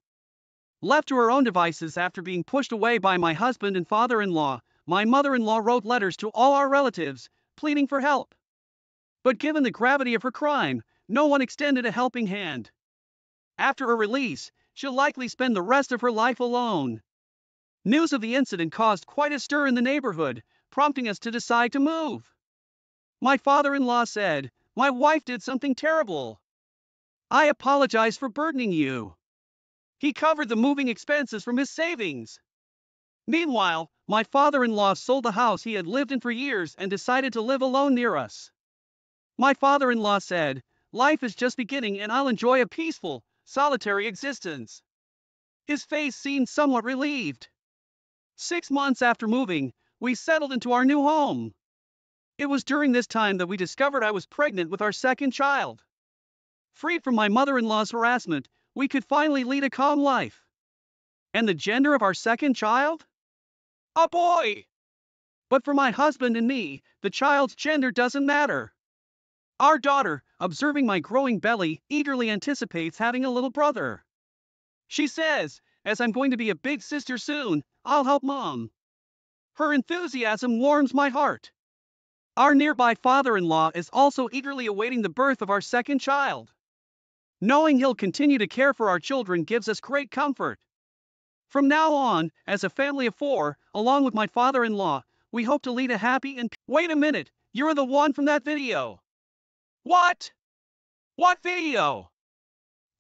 Left to her own devices after being pushed away by my husband and father-in-law, my mother-in-law wrote letters to all our relatives, pleading for help. But given the gravity of her crime, no one extended a helping hand. After her release, she'll likely spend the rest of her life alone. News of the incident caused quite a stir in the neighborhood, prompting us to decide to move. My father-in-law said, "My wife did something terrible. I apologize for burdening you." He covered the moving expenses from his savings. Meanwhile, my father-in-law sold the house he had lived in for years and decided to live alone near us. My father-in-law said, "Life is just beginning and I'll enjoy a peaceful, solitary existence." His face seemed somewhat relieved. 6 months after moving, we settled into our new home. It was during this time that we discovered I was pregnant with our second child. Freed from my mother-in-law's harassment, we could finally lead a calm life. And the gender of our second child? A boy! But for my husband and me, the child's gender doesn't matter. Our daughter, observing my growing belly, eagerly anticipates having a little brother. She says, "As I'm going to be a big sister soon, I'll help Mom." Her enthusiasm warms my heart. Our nearby father-in-law is also eagerly awaiting the birth of our second child. Knowing he'll continue to care for our children gives us great comfort. From now on, as a family of 4, along with my father-in-law, we hope to lead a happy and... Wait a minute, you're the one from that video. What? What video?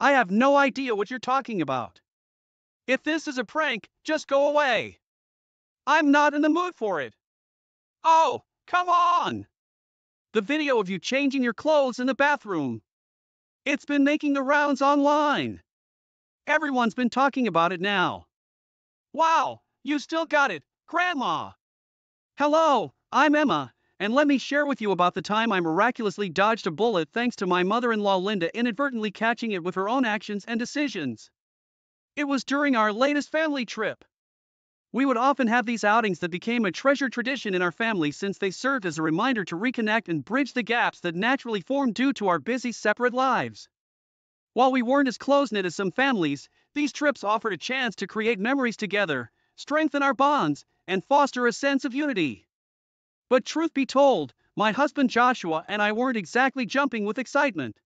I have no idea what you're talking about. If this is a prank, just go away. I'm not in the mood for it. Oh, come on! The video of you changing your clothes in the bathroom. It's been making the rounds online. Everyone's been talking about it now. Wow, you still got it, Grandma! Hello, I'm Emma, and let me share with you about the time I miraculously dodged a bullet thanks to my mother-in-law Linda inadvertently catching it with her own actions and decisions. It was during our latest family trip. We would often have these outings that became a treasured tradition in our family since they served as a reminder to reconnect and bridge the gaps that naturally formed due to our busy separate lives. While we weren't as close-knit as some families, these trips offered a chance to create memories together, strengthen our bonds, and foster a sense of unity. But truth be told, my husband Joshua and I weren't exactly jumping with excitement.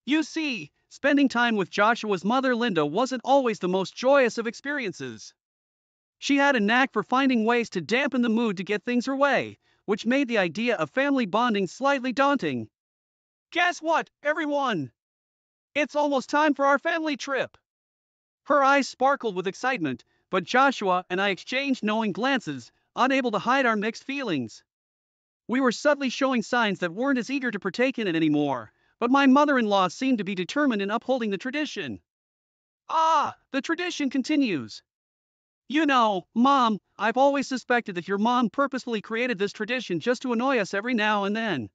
You see, spending time with Joshua's mother Linda wasn't always the most joyous of experiences. She had a knack for finding ways to dampen the mood to get things her way, which made the idea of family bonding slightly daunting. Guess what, everyone? It's almost time for our family trip. Her eyes sparkled with excitement, but Joshua and I exchanged knowing glances, unable to hide our mixed feelings. We were subtly showing signs that weren't as eager to partake in it anymore, but my mother-in-law seemed to be determined in upholding the tradition. Ah, the tradition continues. You know, Mom, I've always suspected that your mom purposefully created this tradition just to annoy us every now and then.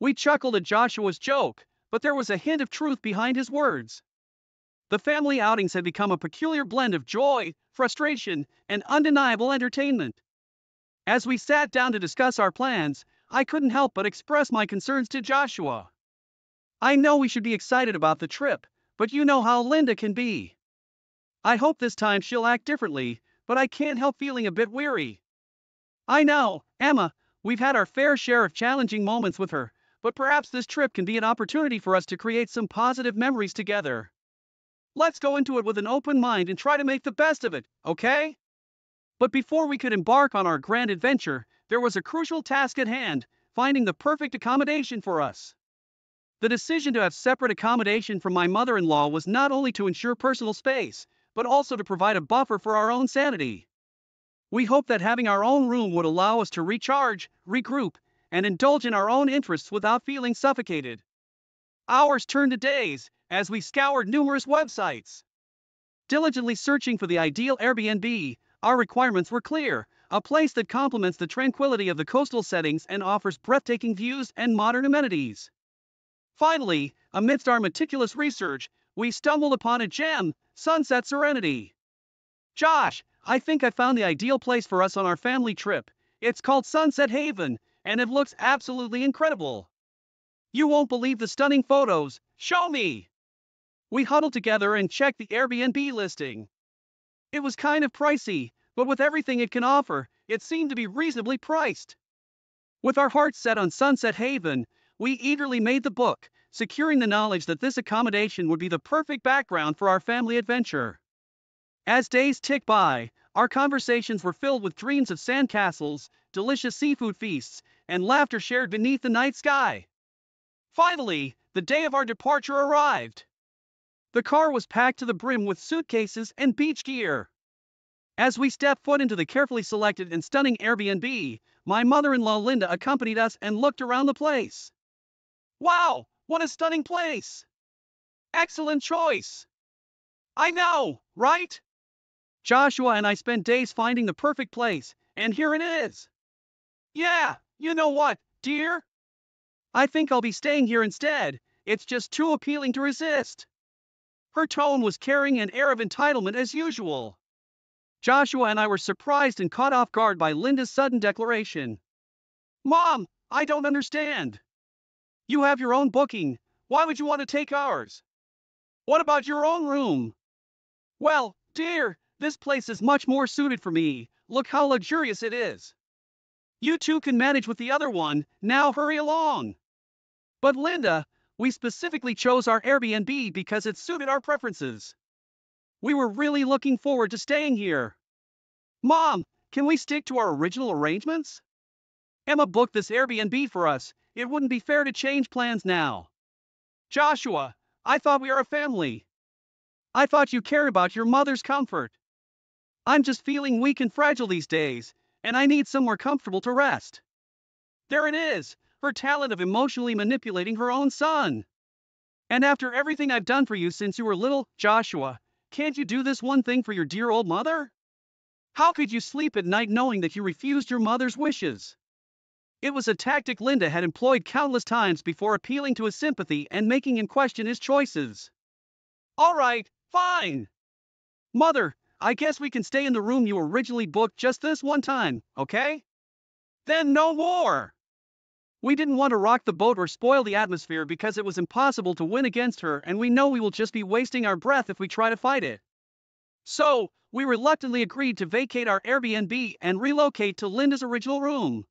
We chuckled at Joshua's joke, but there was a hint of truth behind his words. The family outings had become a peculiar blend of joy, frustration, and undeniable entertainment. As we sat down to discuss our plans, I couldn't help but express my concerns to Joshua. I know we should be excited about the trip, but you know how Linda can be. I hope this time she'll act differently, but I can't help feeling a bit weary. I know, Emma, we've had our fair share of challenging moments with her, but perhaps this trip can be an opportunity for us to create some positive memories together. Let's go into it with an open mind and try to make the best of it, okay? But before we could embark on our grand adventure, there was a crucial task at hand: finding the perfect accommodation for us. The decision to have separate accommodation from my mother in law was not only to ensure personal space, but also to provide a buffer for our own sanity. We hoped that having our own room would allow us to recharge, regroup, and indulge in our own interests without feeling suffocated. Hours turned to days as we scoured numerous websites. Diligently searching for the ideal Airbnb, our requirements were clear: a place that complements the tranquility of the coastal settings and offers breathtaking views and modern amenities. Finally, amidst our meticulous research, we stumbled upon a gem: Sunset Serenity. Josh, I think I found the ideal place for us on our family trip. It's called Sunset Haven, and it looks absolutely incredible. You won't believe the stunning photos. Show me! We huddled together and checked the Airbnb listing. It was kind of pricey, but with everything it can offer, it seemed to be reasonably priced. With our hearts set on Sunset Haven, we eagerly made the book, securing the knowledge that this accommodation would be the perfect background for our family adventure. As days ticked by, our conversations were filled with dreams of sandcastles, delicious seafood feasts, and laughter shared beneath the night sky. Finally, the day of our departure arrived. The car was packed to the brim with suitcases and beach gear. As we stepped foot into the carefully selected and stunning Airbnb, my mother-in-law Linda accompanied us and looked around the place. Wow, what a stunning place! Excellent choice! I know, right? Joshua and I spent days finding the perfect place, and here it is. Yeah, you know what, dear? I think I'll be staying here instead. It's just too appealing to resist. Her tone was carrying an air of entitlement as usual. Joshua and I were surprised and caught off guard by Linda's sudden declaration. Mom, I don't understand. You have your own booking. Why would you want to take ours? What about your own room? Well, dear, this place is much more suited for me. Look how luxurious it is. You two can manage with the other one. Now hurry along. But Linda, we specifically chose our Airbnb because it suited our preferences. We were really looking forward to staying here. Mom, can we stick to our original arrangements? Emma booked this Airbnb for us. It wouldn't be fair to change plans now. Joshua, I thought we are a family. I thought you cared about your mother's comfort. I'm just feeling weak and fragile these days, and I need somewhere comfortable to rest. There it is, her talent of emotionally manipulating her own son. And after everything I've done for you since you were little, Joshua, can't you do this one thing for your dear old mother? How could you sleep at night knowing that you refused your mother's wishes? It was a tactic Linda had employed countless times before appealing to his sympathy and making him question his choices. All right, fine. Mother, I guess we can stay in the room you originally booked just this one time, okay? Then no more. We didn't want to rock the boat or spoil the atmosphere because it was impossible to win against her, and we know we will just be wasting our breath if we try to fight it. So, we reluctantly agreed to vacate our Airbnb and relocate to Linda's original room.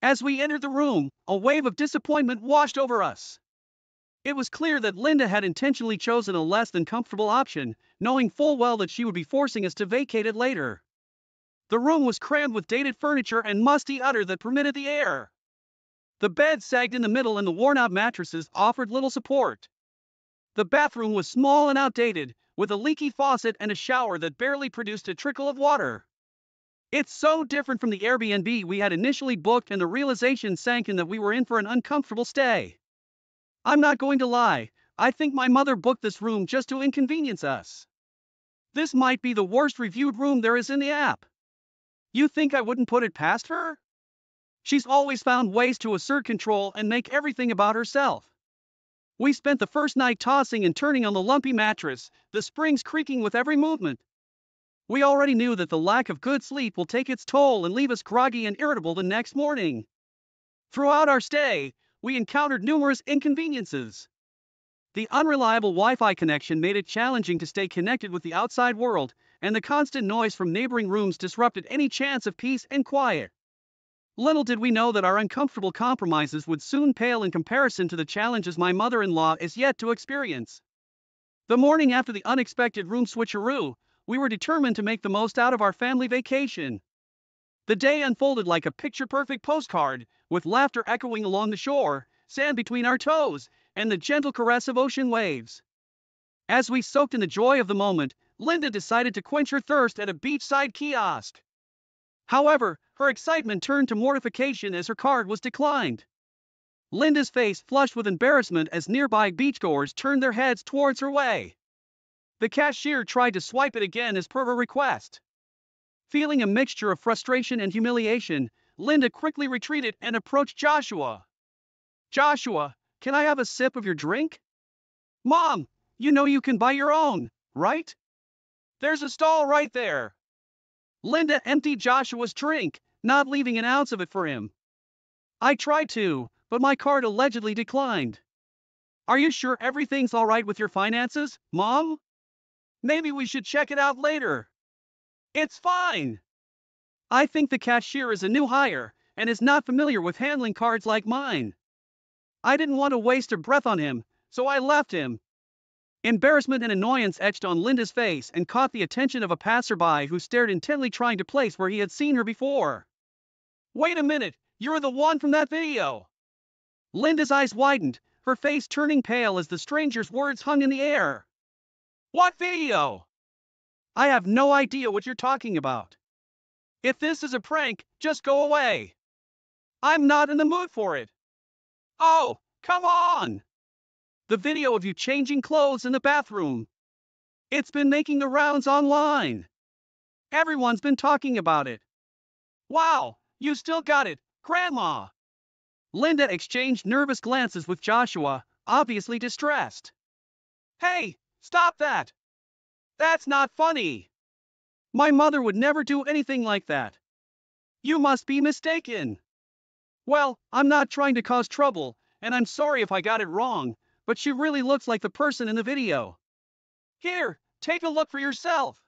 As we entered the room, a wave of disappointment washed over us. It was clear that Linda had intentionally chosen a less than comfortable option, knowing full well that she would be forcing us to vacate it later. The room was crammed with dated furniture and musty utter that permitted the air. The bed sagged in the middle and the worn-out mattresses offered little support. The bathroom was small and outdated, with a leaky faucet and a shower that barely produced a trickle of water. It's so different from the Airbnb we had initially booked, and the realization sank in that we were in for an uncomfortable stay. I'm not going to lie, I think my mother booked this room just to inconvenience us. This might be the worst reviewed room there is in the app. You think I wouldn't put it past her? She's always found ways to assert control and make everything about herself. We spent the first night tossing and turning on the lumpy mattress, the springs creaking with every movement. We already knew that the lack of good sleep will take its toll and leave us groggy and irritable the next morning. Throughout our stay, we encountered numerous inconveniences. The unreliable Wi-Fi connection made it challenging to stay connected with the outside world, and the constant noise from neighboring rooms disrupted any chance of peace and quiet. Little did we know that our uncomfortable compromises would soon pale in comparison to the challenges my mother-in-law is yet to experience. The morning after the unexpected room switcheroo, we were determined to make the most out of our family vacation. The day unfolded like a picture-perfect postcard, with laughter echoing along the shore, sand between our toes, and the gentle caress of ocean waves. As we soaked in the joy of the moment, Linda decided to quench her thirst at a beachside kiosk. However, her excitement turned to mortification as her card was declined. Linda's face flushed with embarrassment as nearby beachgoers turned their heads towards her way. The cashier tried to swipe it again as per her request. Feeling a mixture of frustration and humiliation, Linda quickly retreated and approached Joshua. "Joshua, can I have a sip of your drink?" "Mom, you know you can buy your own, right? There's a stall right there." Linda emptied Joshua's drink, not leaving an ounce of it for him. "I tried to, but my card allegedly declined." "Are you sure everything's alright with your finances, Mom? Maybe we should check it out later." "It's fine." "I think the cashier is a new hire, and is not familiar with handling cards like mine. I didn't want to waste a breath on him, so I left him." Embarrassment and annoyance etched on Linda's face and caught the attention of a passerby who stared intently, trying to place where he had seen her before. "Wait a minute, you're the one from that video." Linda's eyes widened, her face turning pale as the stranger's words hung in the air. "What video?" "I have no idea what you're talking about. If this is a prank, just go away. I'm not in the mood for it." "Oh, come on! The video of you changing clothes in the bathroom. It's been making the rounds online. Everyone's been talking about it." "Wow, you still got it, Grandma." Linda exchanged nervous glances with Joshua, obviously distressed. "Hey, stop that! That's not funny. My mother would never do anything like that. You must be mistaken." "Well, I'm not trying to cause trouble, and I'm sorry if I got it wrong, but she really looks like the person in the video." "Here, take a look for yourself."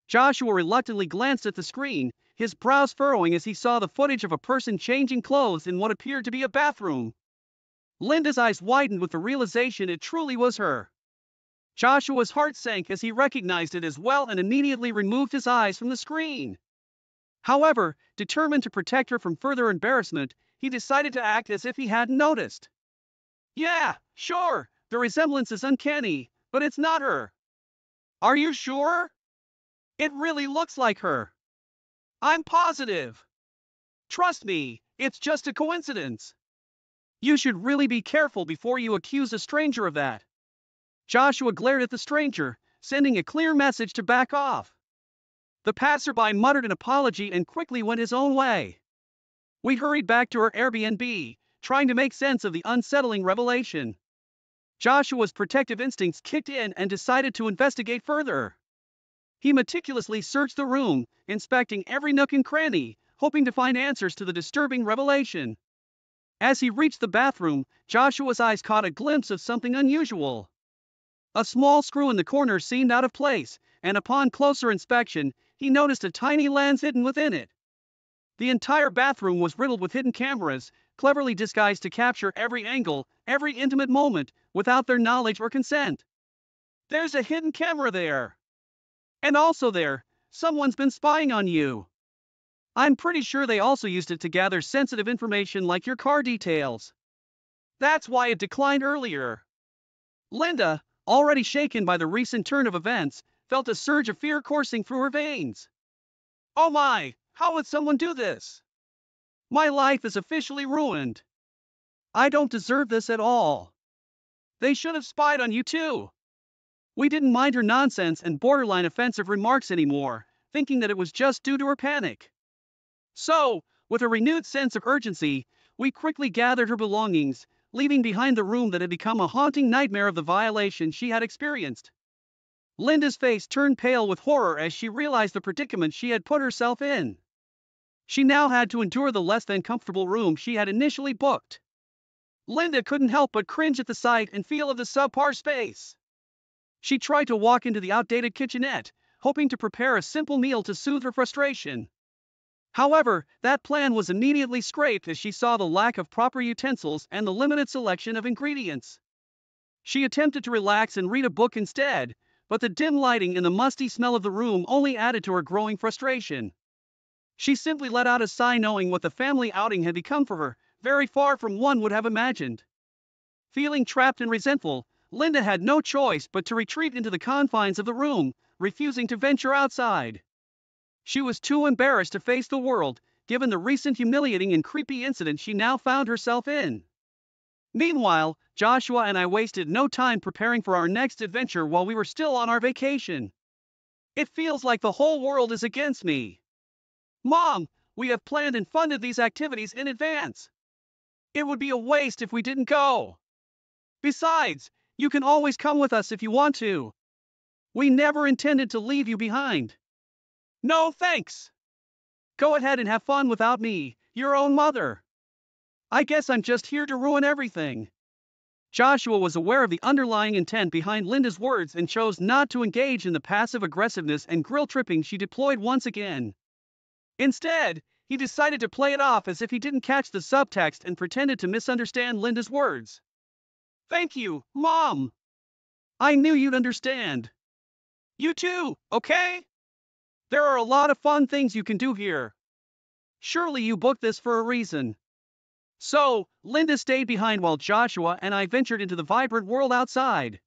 Joshua reluctantly glanced at the screen, his brows furrowing as he saw the footage of a person changing clothes in what appeared to be a bathroom. Linda's eyes widened with the realization it truly was her. Joshua's heart sank as he recognized it as well and immediately removed his eyes from the screen. However, determined to protect her from further embarrassment, he decided to act as if he hadn't noticed. "Yeah, sure, the resemblance is uncanny, but it's not her." "Are you sure?" "It really looks like her." "I'm positive. Trust me, it's just a coincidence." "You should really be careful before you accuse a stranger of that." Joshua glared at the stranger, sending a clear message to back off. The passerby muttered an apology and quickly went his own way. We hurried back to our Airbnb, trying to make sense of the unsettling revelation. Joshua's protective instincts kicked in and decided to investigate further. He meticulously searched the room, inspecting every nook and cranny, hoping to find answers to the disturbing revelation. As he reached the bathroom, Joshua's eyes caught a glimpse of something unusual. A small screw in the corner seemed out of place, and upon closer inspection, he noticed a tiny lens hidden within it. The entire bathroom was riddled with hidden cameras, cleverly disguised to capture every angle, every intimate moment, without their knowledge or consent. "There's a hidden camera there. And also there, someone's been spying on you. I'm pretty sure they also used it to gather sensitive information like your car details. That's why it declined earlier." Linda, already shaken by the recent turn of events, felt a surge of fear coursing through her veins. "Oh my, how would someone do this? My life is officially ruined. I don't deserve this at all. They should have spied on you too." We didn't mind her nonsense and borderline offensive remarks anymore, thinking that it was just due to her panic. So, with a renewed sense of urgency, we quickly gathered her belongings, leaving behind the room that had become a haunting nightmare of the violation she had experienced. Linda's face turned pale with horror as she realized the predicament she had put herself in. She now had to endure the less than comfortable room she had initially booked. Linda couldn't help but cringe at the sight and feel of the subpar space. She tried to walk into the outdated kitchenette, hoping to prepare a simple meal to soothe her frustration. However, that plan was immediately scrapped as she saw the lack of proper utensils and the limited selection of ingredients. She attempted to relax and read a book instead, but the dim lighting and the musty smell of the room only added to her growing frustration. She simply let out a sigh knowing what the family outing had become for her, very far from one would have imagined. Feeling trapped and resentful, Linda had no choice but to retreat into the confines of the room, refusing to venture outside. She was too embarrassed to face the world, given the recent humiliating and creepy incident she now found herself in. Meanwhile, Joshua and I wasted no time preparing for our next adventure while we were still on our vacation. It feels like the whole world is against me. Mom, we have planned and funded these activities in advance. It would be a waste if we didn't go. Besides, you can always come with us if you want to. We never intended to leave you behind. No thanks. Go ahead and have fun without me, your own mother. I guess I'm just here to ruin everything. Joshua was aware of the underlying intent behind Linda's words and chose not to engage in the passive aggressiveness and grill tripping she deployed once again. Instead, he decided to play it off as if he didn't catch the subtext and pretended to misunderstand Linda's words. Thank you, Mom. I knew you'd understand. You too, okay? There are a lot of fun things you can do here. Surely you booked this for a reason. So, Linda stayed behind while Joshua and I ventured into the vibrant world outside.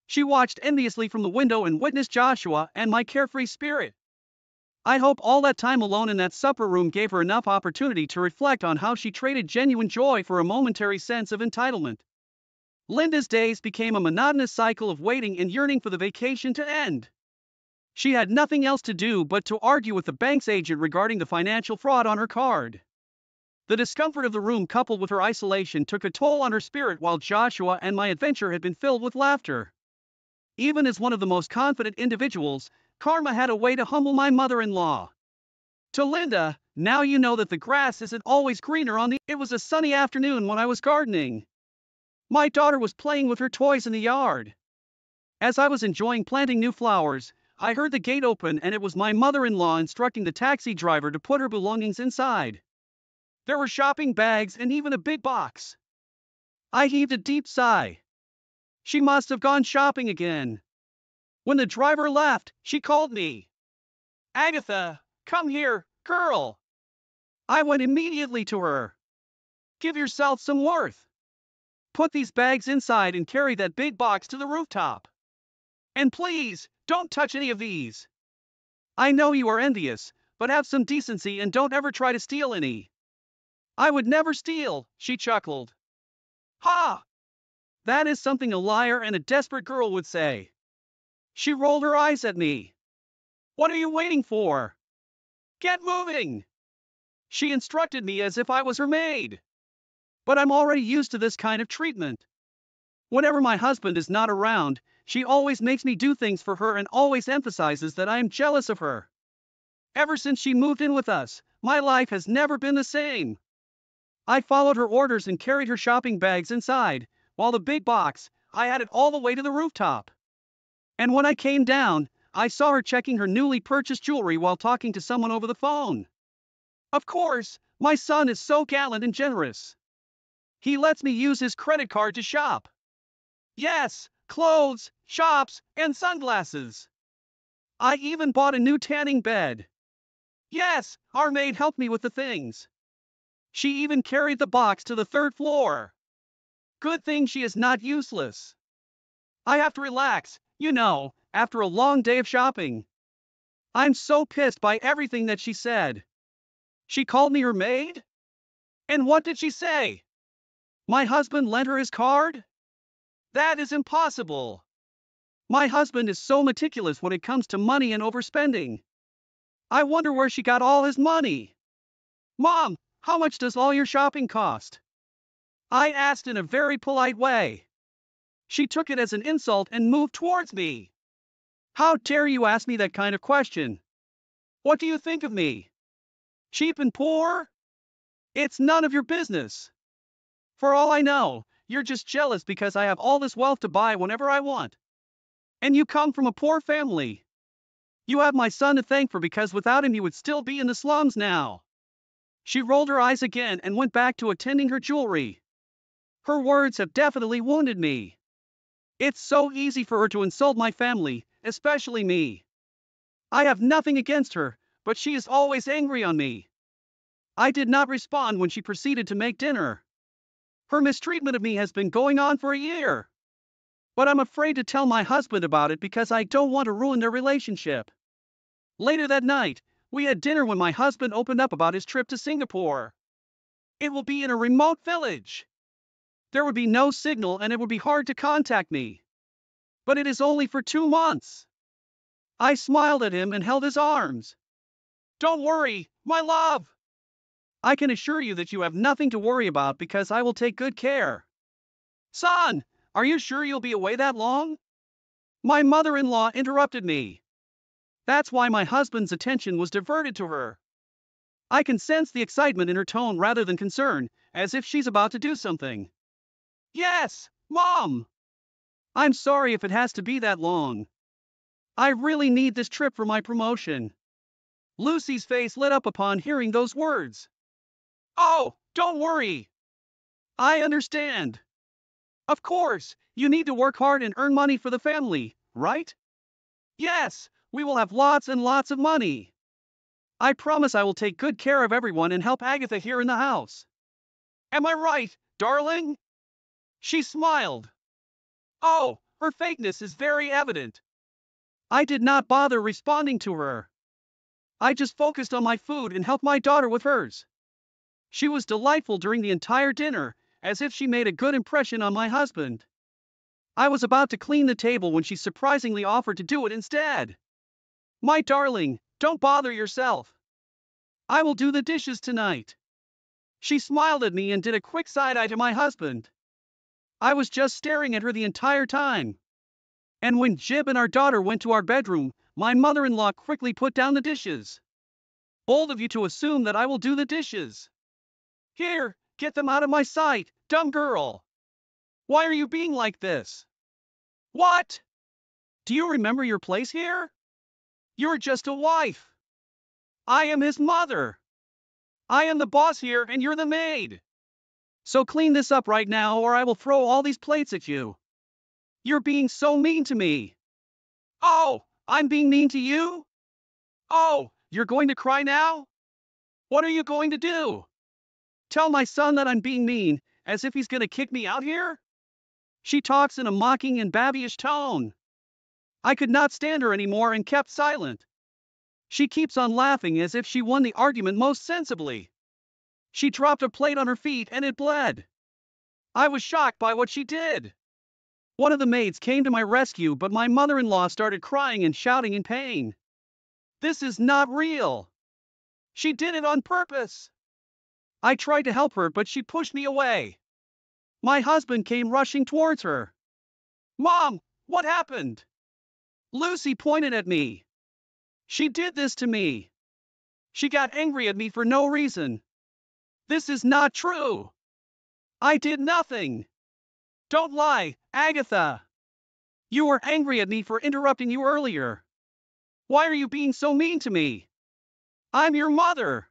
She watched enviously from the window and witnessed Joshua and my carefree spirit. I hope all that time alone in that supper room gave her enough opportunity to reflect on how she traded genuine joy for a momentary sense of entitlement. Linda's days became a monotonous cycle of waiting and yearning for the vacation to end. She had nothing else to do but to argue with the bank's agent regarding the financial fraud on her card. The discomfort of the room coupled with her isolation took a toll on her spirit while Joshua and my adventure had been filled with laughter. Even as one of the most confident individuals, karma had a way to humble my mother-in-law. To Linda, now you know that the grass isn't always greener on the... It was a sunny afternoon when I was gardening. My daughter was playing with her toys in the yard. As I was enjoying planting new flowers, I heard the gate open and it was my mother-in-law instructing the taxi driver to put her belongings inside. There were shopping bags and even a big box. I heaved a deep sigh. She must have gone shopping again. When the driver left, she called me. Agatha, come here, girl. I went immediately to her. Give yourself some worth. Put these bags inside and carry that big box to the rooftop. And please, don't touch any of these. I know you are envious, but have some decency and don't ever try to steal any. I would never steal, she chuckled. Ha! That is something a liar and a desperate girl would say. She rolled her eyes at me. What are you waiting for? Get moving! She instructed me as if I was her maid. But I'm already used to this kind of treatment. Whenever my husband is not around, she always makes me do things for her and always emphasizes that I am jealous of her. Ever since she moved in with us, my life has never been the same. I followed her orders and carried her shopping bags inside, while the big box, I had it all the way to the rooftop. And when I came down, I saw her checking her newly purchased jewelry while talking to someone over the phone. Of course, my son is so gallant and generous. He lets me use his credit card to shop. Yes, clothes, shops, and sunglasses. I even bought a new tanning bed. Yes, our maid helped me with the things. She even carried the box to the third floor. Good thing she is not useless. I have to relax, you know, after a long day of shopping. I'm so pissed by everything that she said. She called me her maid? And what did she say? My husband lent her his card? That is impossible. My husband is so meticulous when it comes to money and overspending. I wonder where she got all his money. Mom, how much does all your shopping cost? I asked in a very polite way. She took it as an insult and moved towards me. How dare you ask me that kind of question? What do you think of me? Cheap and poor? It's none of your business. For all I know, you're just jealous because I have all this wealth to buy whenever I want. And you come from a poor family. You have my son to thank for because without him you would still be in the slums now. She rolled her eyes again and went back to attending her jewelry. Her words have definitely wounded me. It's so easy for her to insult my family, especially me. I have nothing against her, but she is always angry on me. I did not respond when she proceeded to make dinner. Her mistreatment of me has been going on for a year. But I'm afraid to tell my husband about it because I don't want to ruin their relationship. Later that night, we had dinner when my husband opened up about his trip to Singapore. It will be in a remote village. There would be no signal and it would be hard to contact me. But it is only for 2 months. I smiled at him and held his arms. Don't worry, my love. I can assure you that you have nothing to worry about because I will take good care. Son, are you sure you'll be away that long? My mother-in-law interrupted me. That's why my husband's attention was diverted to her. I can sense the excitement in her tone rather than concern, as if she's about to do something. Yes, Mom! I'm sorry if it has to be that long. I really need this trip for my promotion. Lucy's face lit up upon hearing those words. Oh, don't worry. I understand. Of course, you need to work hard and earn money for the family, right? Yes, we will have lots and lots of money. I promise I will take good care of everyone and help Agatha here in the house. Am I right, darling? She smiled. Oh, her fakeness is very evident. I did not bother responding to her. I just focused on my food and helped my daughter with hers. She was delightful during the entire dinner, as if she made a good impression on my husband. I was about to clean the table when she surprisingly offered to do it instead. My darling, don't bother yourself. I will do the dishes tonight. She smiled at me and did a quick side-eye to my husband. I was just staring at her the entire time. And when Jib and our daughter went to our bedroom, my mother-in-law quickly put down the dishes. Bold of you to assume that I will do the dishes. Here, get them out of my sight, dumb girl. Why are you being like this? What? Do you remember your place here? You're just a wife. I am his mother. I am the boss here and you're the maid. So clean this up right now or I will throw all these plates at you. You're being so mean to me. Oh, I'm being mean to you? Oh, you're going to cry now? What are you going to do? Tell my son that I'm being mean, as if he's going to kick me out here? She talks in a mocking and babyish tone. I could not stand her anymore and kept silent. She keeps on laughing as if she won the argument most sensibly. She dropped a plate on her feet and it bled. I was shocked by what she did. One of the maids came to my rescue, but my mother-in-law started crying and shouting in pain. This is not real. She did it on purpose. I tried to help her, but she pushed me away. My husband came rushing towards her. Mom, what happened? Lucy pointed at me. She did this to me. She got angry at me for no reason. This is not true. I did nothing. Don't lie, Agatha. You were angry at me for interrupting you earlier. Why are you being so mean to me? I'm your mother.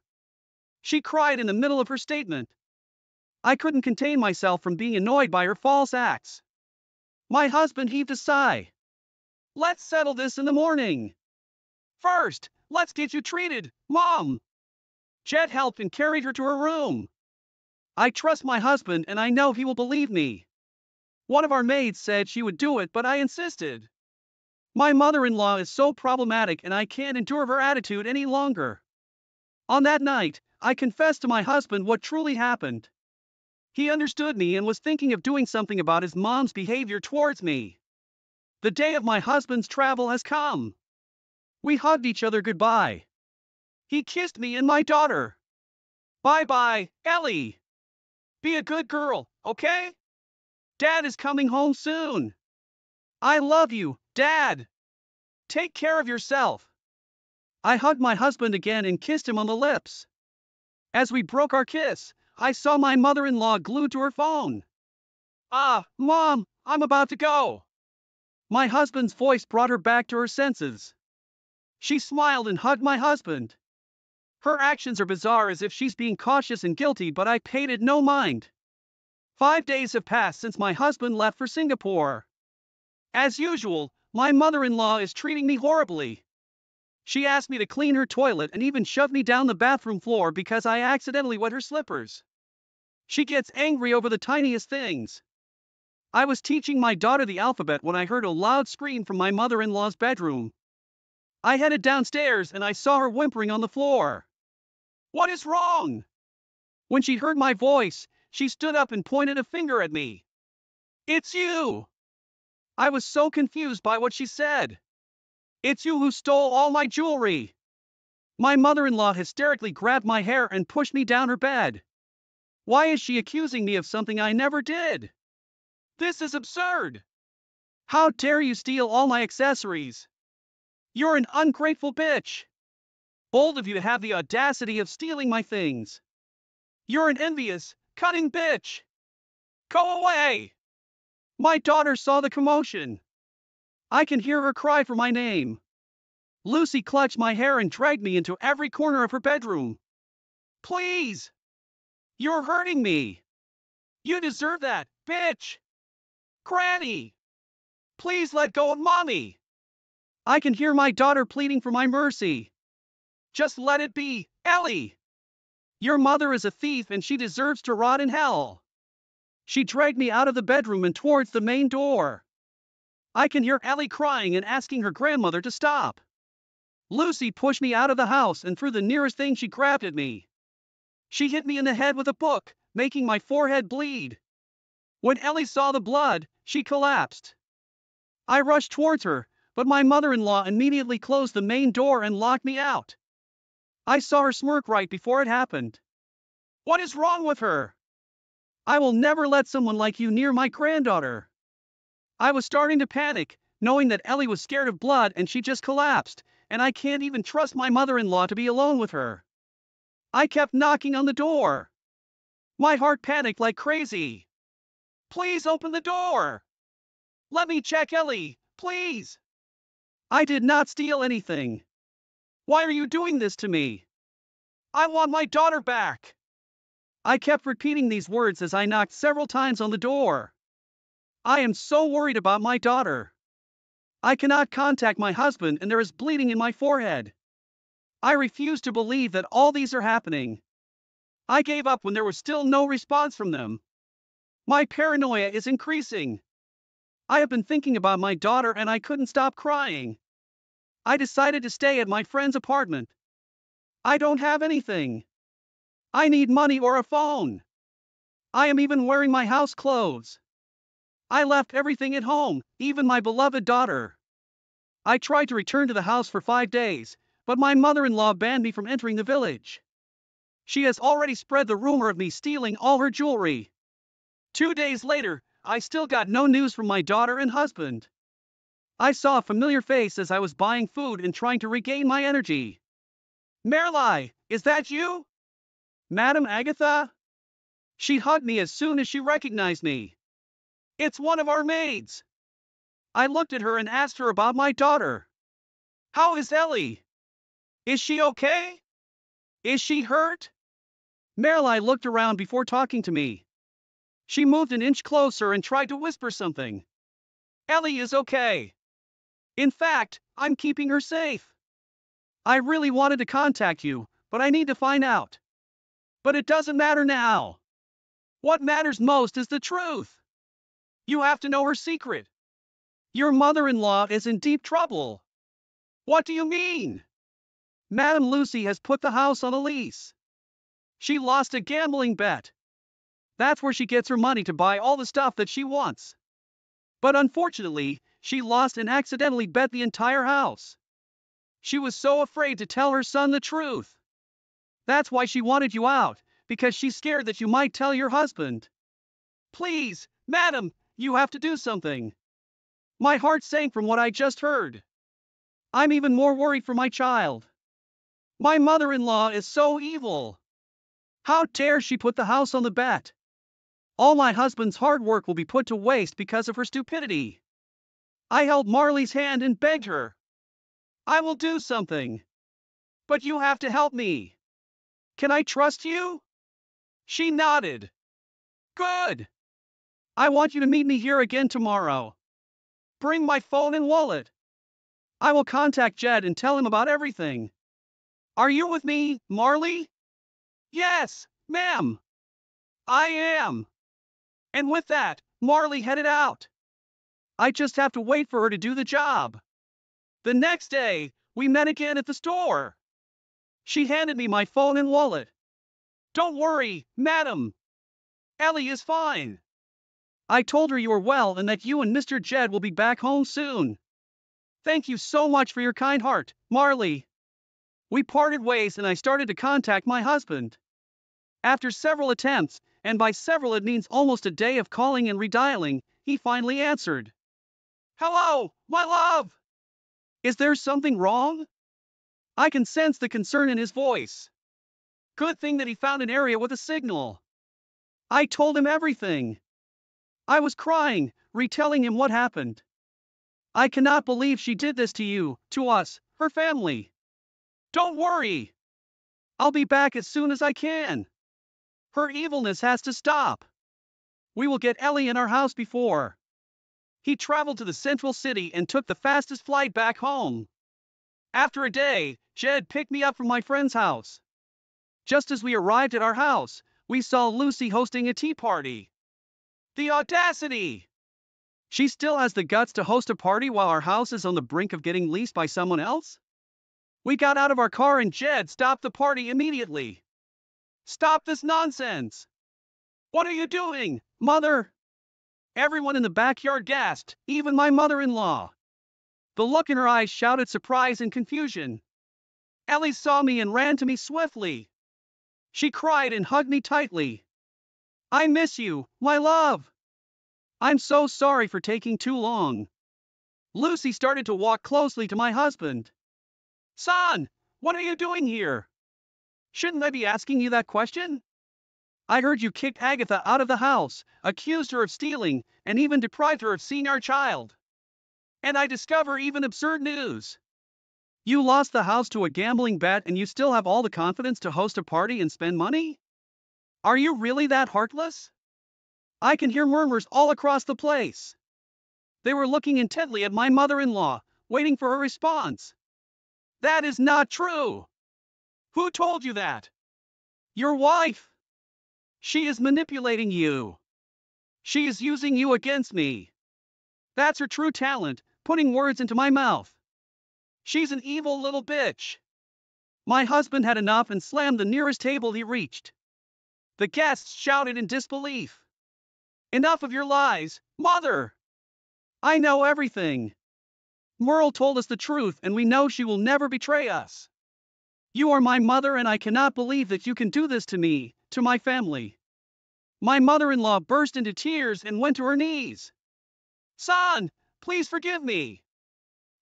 She cried in the middle of her statement. I couldn't contain myself from being annoyed by her false acts. My husband heaved a sigh. Let's settle this in the morning. First, let's get you treated, Mom. Jet helped and carried her to her room. I trust my husband and I know he will believe me. One of our maids said she would do it, but I insisted. My mother-in-law is so problematic and I can't endure her attitude any longer. On that night, I confessed to my husband what truly happened. He understood me and was thinking of doing something about his mom's behavior towards me. The day of my husband's travel has come. We hugged each other goodbye. He kissed me and my daughter. Bye-bye, Ellie. Be a good girl, okay? Dad is coming home soon. I love you, Dad. Take care of yourself. I hugged my husband again and kissed him on the lips. As we broke our kiss, I saw my mother-in-law glued to her phone. Mom, I'm about to go. My husband's voice brought her back to her senses. She smiled and hugged my husband. Her actions are bizarre, as if she's being cautious and guilty, but I paid it no mind. 5 days have passed since my husband left for Singapore. As usual, my mother-in-law is treating me horribly. She asked me to clean her toilet and even shoved me down the bathroom floor because I accidentally wet her slippers. She gets angry over the tiniest things. I was teaching my daughter the alphabet when I heard a loud scream from my mother-in-law's bedroom. I headed downstairs and I saw her whimpering on the floor. What is wrong? When she heard my voice, she stood up and pointed a finger at me. It's you! I was so confused by what she said. It's you who stole all my jewelry! My mother-in-law hysterically grabbed my hair and pushed me down her bed. Why is she accusing me of something I never did? This is absurd! How dare you steal all my accessories? You're an ungrateful bitch! Bold of you to have the audacity of stealing my things. You're an envious, cunning bitch! Go away! My daughter saw the commotion. I can hear her cry for my name. Lucy clutched my hair and dragged me into every corner of her bedroom. Please! You're hurting me! You deserve that, bitch! Granny! Please let go of mommy! I can hear my daughter pleading for my mercy. Just let it be, Ellie! Your mother is a thief and she deserves to rot in hell. She dragged me out of the bedroom and towards the main door. I can hear Ellie crying and asking her grandmother to stop. Lucy pushed me out of the house and threw the nearest thing she grabbed at me. She hit me in the head with a book, making my forehead bleed. When Ellie saw the blood, she collapsed. I rushed towards her, but my mother-in-law immediately closed the main door and locked me out. I saw her smirk right before it happened. What is wrong with her? I will never let someone like you near my granddaughter. I was starting to panic, knowing that Ellie was scared of blood and she just collapsed, and I can't even trust my mother-in-law to be alone with her. I kept knocking on the door. My heart panicked like crazy. Please open the door. Let me check Ellie, please. I did not steal anything. Why are you doing this to me? I want my daughter back. I kept repeating these words as I knocked several times on the door. I am so worried about my daughter. I cannot contact my husband and there is bleeding in my forehead. I refuse to believe that all these are happening. I gave up when there was still no response from them. My paranoia is increasing. I have been thinking about my daughter and I couldn't stop crying. I decided to stay at my friend's apartment. I don't have anything. I need money or a phone. I am even wearing my house clothes. I left everything at home, even my beloved daughter. I tried to return to the house for 5 days, but my mother-in-law banned me from entering the village. She has already spread the rumor of me stealing all her jewelry. 2 days later, I still got no news from my daughter and husband. I saw a familiar face as I was buying food and trying to regain my energy. Merli, is that you? Madam Agatha? She hugged me as soon as she recognized me. It's one of our maids. I looked at her and asked her about my daughter. How is Ellie? Is she okay? Is she hurt? Merli looked around before talking to me. She moved an inch closer and tried to whisper something. Ellie is okay. In fact, I'm keeping her safe. I really wanted to contact you, but I need to find out. But it doesn't matter now. What matters most is the truth. You have to know her secret. Your mother-in-law is in deep trouble. What do you mean? Madam Lucy has put the house on a lease. She lost a gambling bet. That's where she gets her money to buy all the stuff that she wants. But unfortunately, she lost and accidentally bet the entire house. She was so afraid to tell her son the truth. That's why she wanted you out, because she's scared that you might tell your husband. Please, madam, you have to do something. My heart sank from what I just heard. I'm even more worried for my child. My mother-in-law is so evil. How dare she put the house on the bet? All my husband's hard work will be put to waste because of her stupidity. I held Marley's hand and begged her. I will do something. But you have to help me. Can I trust you? She nodded. Good. I want you to meet me here again tomorrow. Bring my phone and wallet. I will contact Jed and tell him about everything. Are you with me, Marley? Yes, ma'am. I am. And with that, Marley headed out. I just have to wait for her to do the job. The next day, we met again at the store. She handed me my phone and wallet. Don't worry, madam. Ellie is fine. I told her you were well and that you and Mr. Jed will be back home soon. Thank you so much for your kind heart, Marley. We parted ways and I started to contact my husband. After several attempts, and by several it means almost a day of calling and redialing, he finally answered. Hello, my love! Is there something wrong? I can sense the concern in his voice. Good thing that he found an area with a signal. I told him everything. I was crying, retelling him what happened. I cannot believe she did this to you, to us, her family. Don't worry. I'll be back as soon as I can. Her evilness has to stop. We will get Ellie in our house before. He traveled to the central city and took the fastest flight back home. After a day, Jed picked me up from my friend's house. Just as we arrived at our house, we saw Lucy hosting a tea party. The audacity! She still has the guts to host a party while our house is on the brink of getting leased by someone else? We got out of our car and Jed stopped the party immediately. Stop this nonsense! What are you doing, mother? Everyone in the backyard gasped, even my mother-in-law. The look in her eyes shouted surprise and confusion. Ellie saw me and ran to me swiftly. She cried and hugged me tightly. I miss you, my love. I'm so sorry for taking too long. Lucy started to walk closely to my husband. Son, what are you doing here? Shouldn't I be asking you that question? I heard you kicked Agatha out of the house, accused her of stealing, and even deprived her of seeing our child. And I discover even absurd news. You lost the house to a gambling bet and you still have all the confidence to host a party and spend money? Are you really that heartless? I can hear murmurs all across the place. They were looking intently at my mother-in-law, waiting for her response. That is not true. Who told you that? Your wife. She is manipulating you. She is using you against me. That's her true talent, putting words into my mouth. She's an evil little bitch. My husband had enough and slammed the nearest table he reached. The guests shouted in disbelief. Enough of your lies, mother! I know everything. Merle told us the truth and we know she will never betray us. You are my mother and I cannot believe that you can do this to me, to my family. My mother-in-law burst into tears and went to her knees. Son, please forgive me.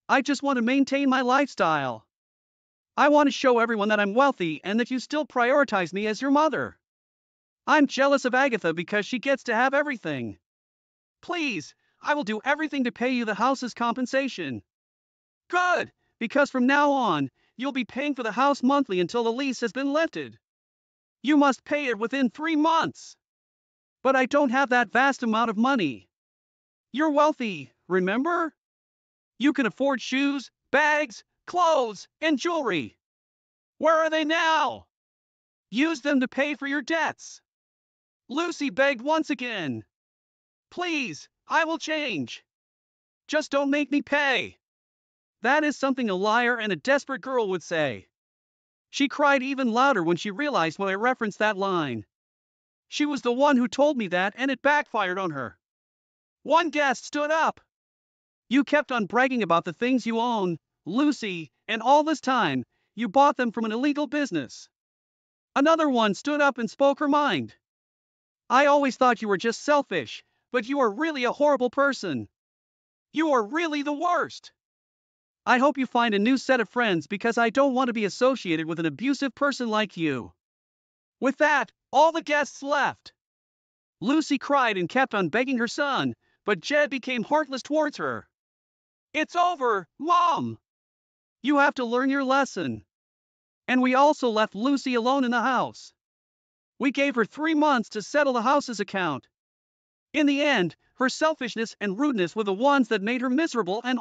I just want to maintain my lifestyle. I want to show everyone that I'm wealthy and that you still prioritize me as your mother. I'm jealous of Agatha because she gets to have everything. Please, I will do everything to pay you the house's compensation. Good, because from now on, you'll be paying for the house monthly until the lease has been lifted. You must pay it within 3 months. But I don't have that vast amount of money. You're wealthy, remember? You can afford shoes, bags, clothes, and jewelry. Where are they now? Use them to pay for your debts. Lucy begged once again. Please, I will change. Just don't make me pay. That is something a liar and a desperate girl would say. She cried even louder when she realized when I referenced that line. She was the one who told me that and it backfired on her. One guest stood up. You kept on bragging about the things you own, Lucy, and all this time, you bought them from an illegal business. Another one stood up and spoke her mind. I always thought you were just selfish, but you are really a horrible person. You are really the worst. I hope you find a new set of friends because I don't want to be associated with an abusive person like you. With that, all the guests left. Lucy cried and kept on begging her son, but Jed became heartless towards her. It's over, Mom. You have to learn your lesson. And we also left Lucy alone in the house. We gave her 3 months to settle the house's account. In the end, her selfishness and rudeness were the ones that made her miserable and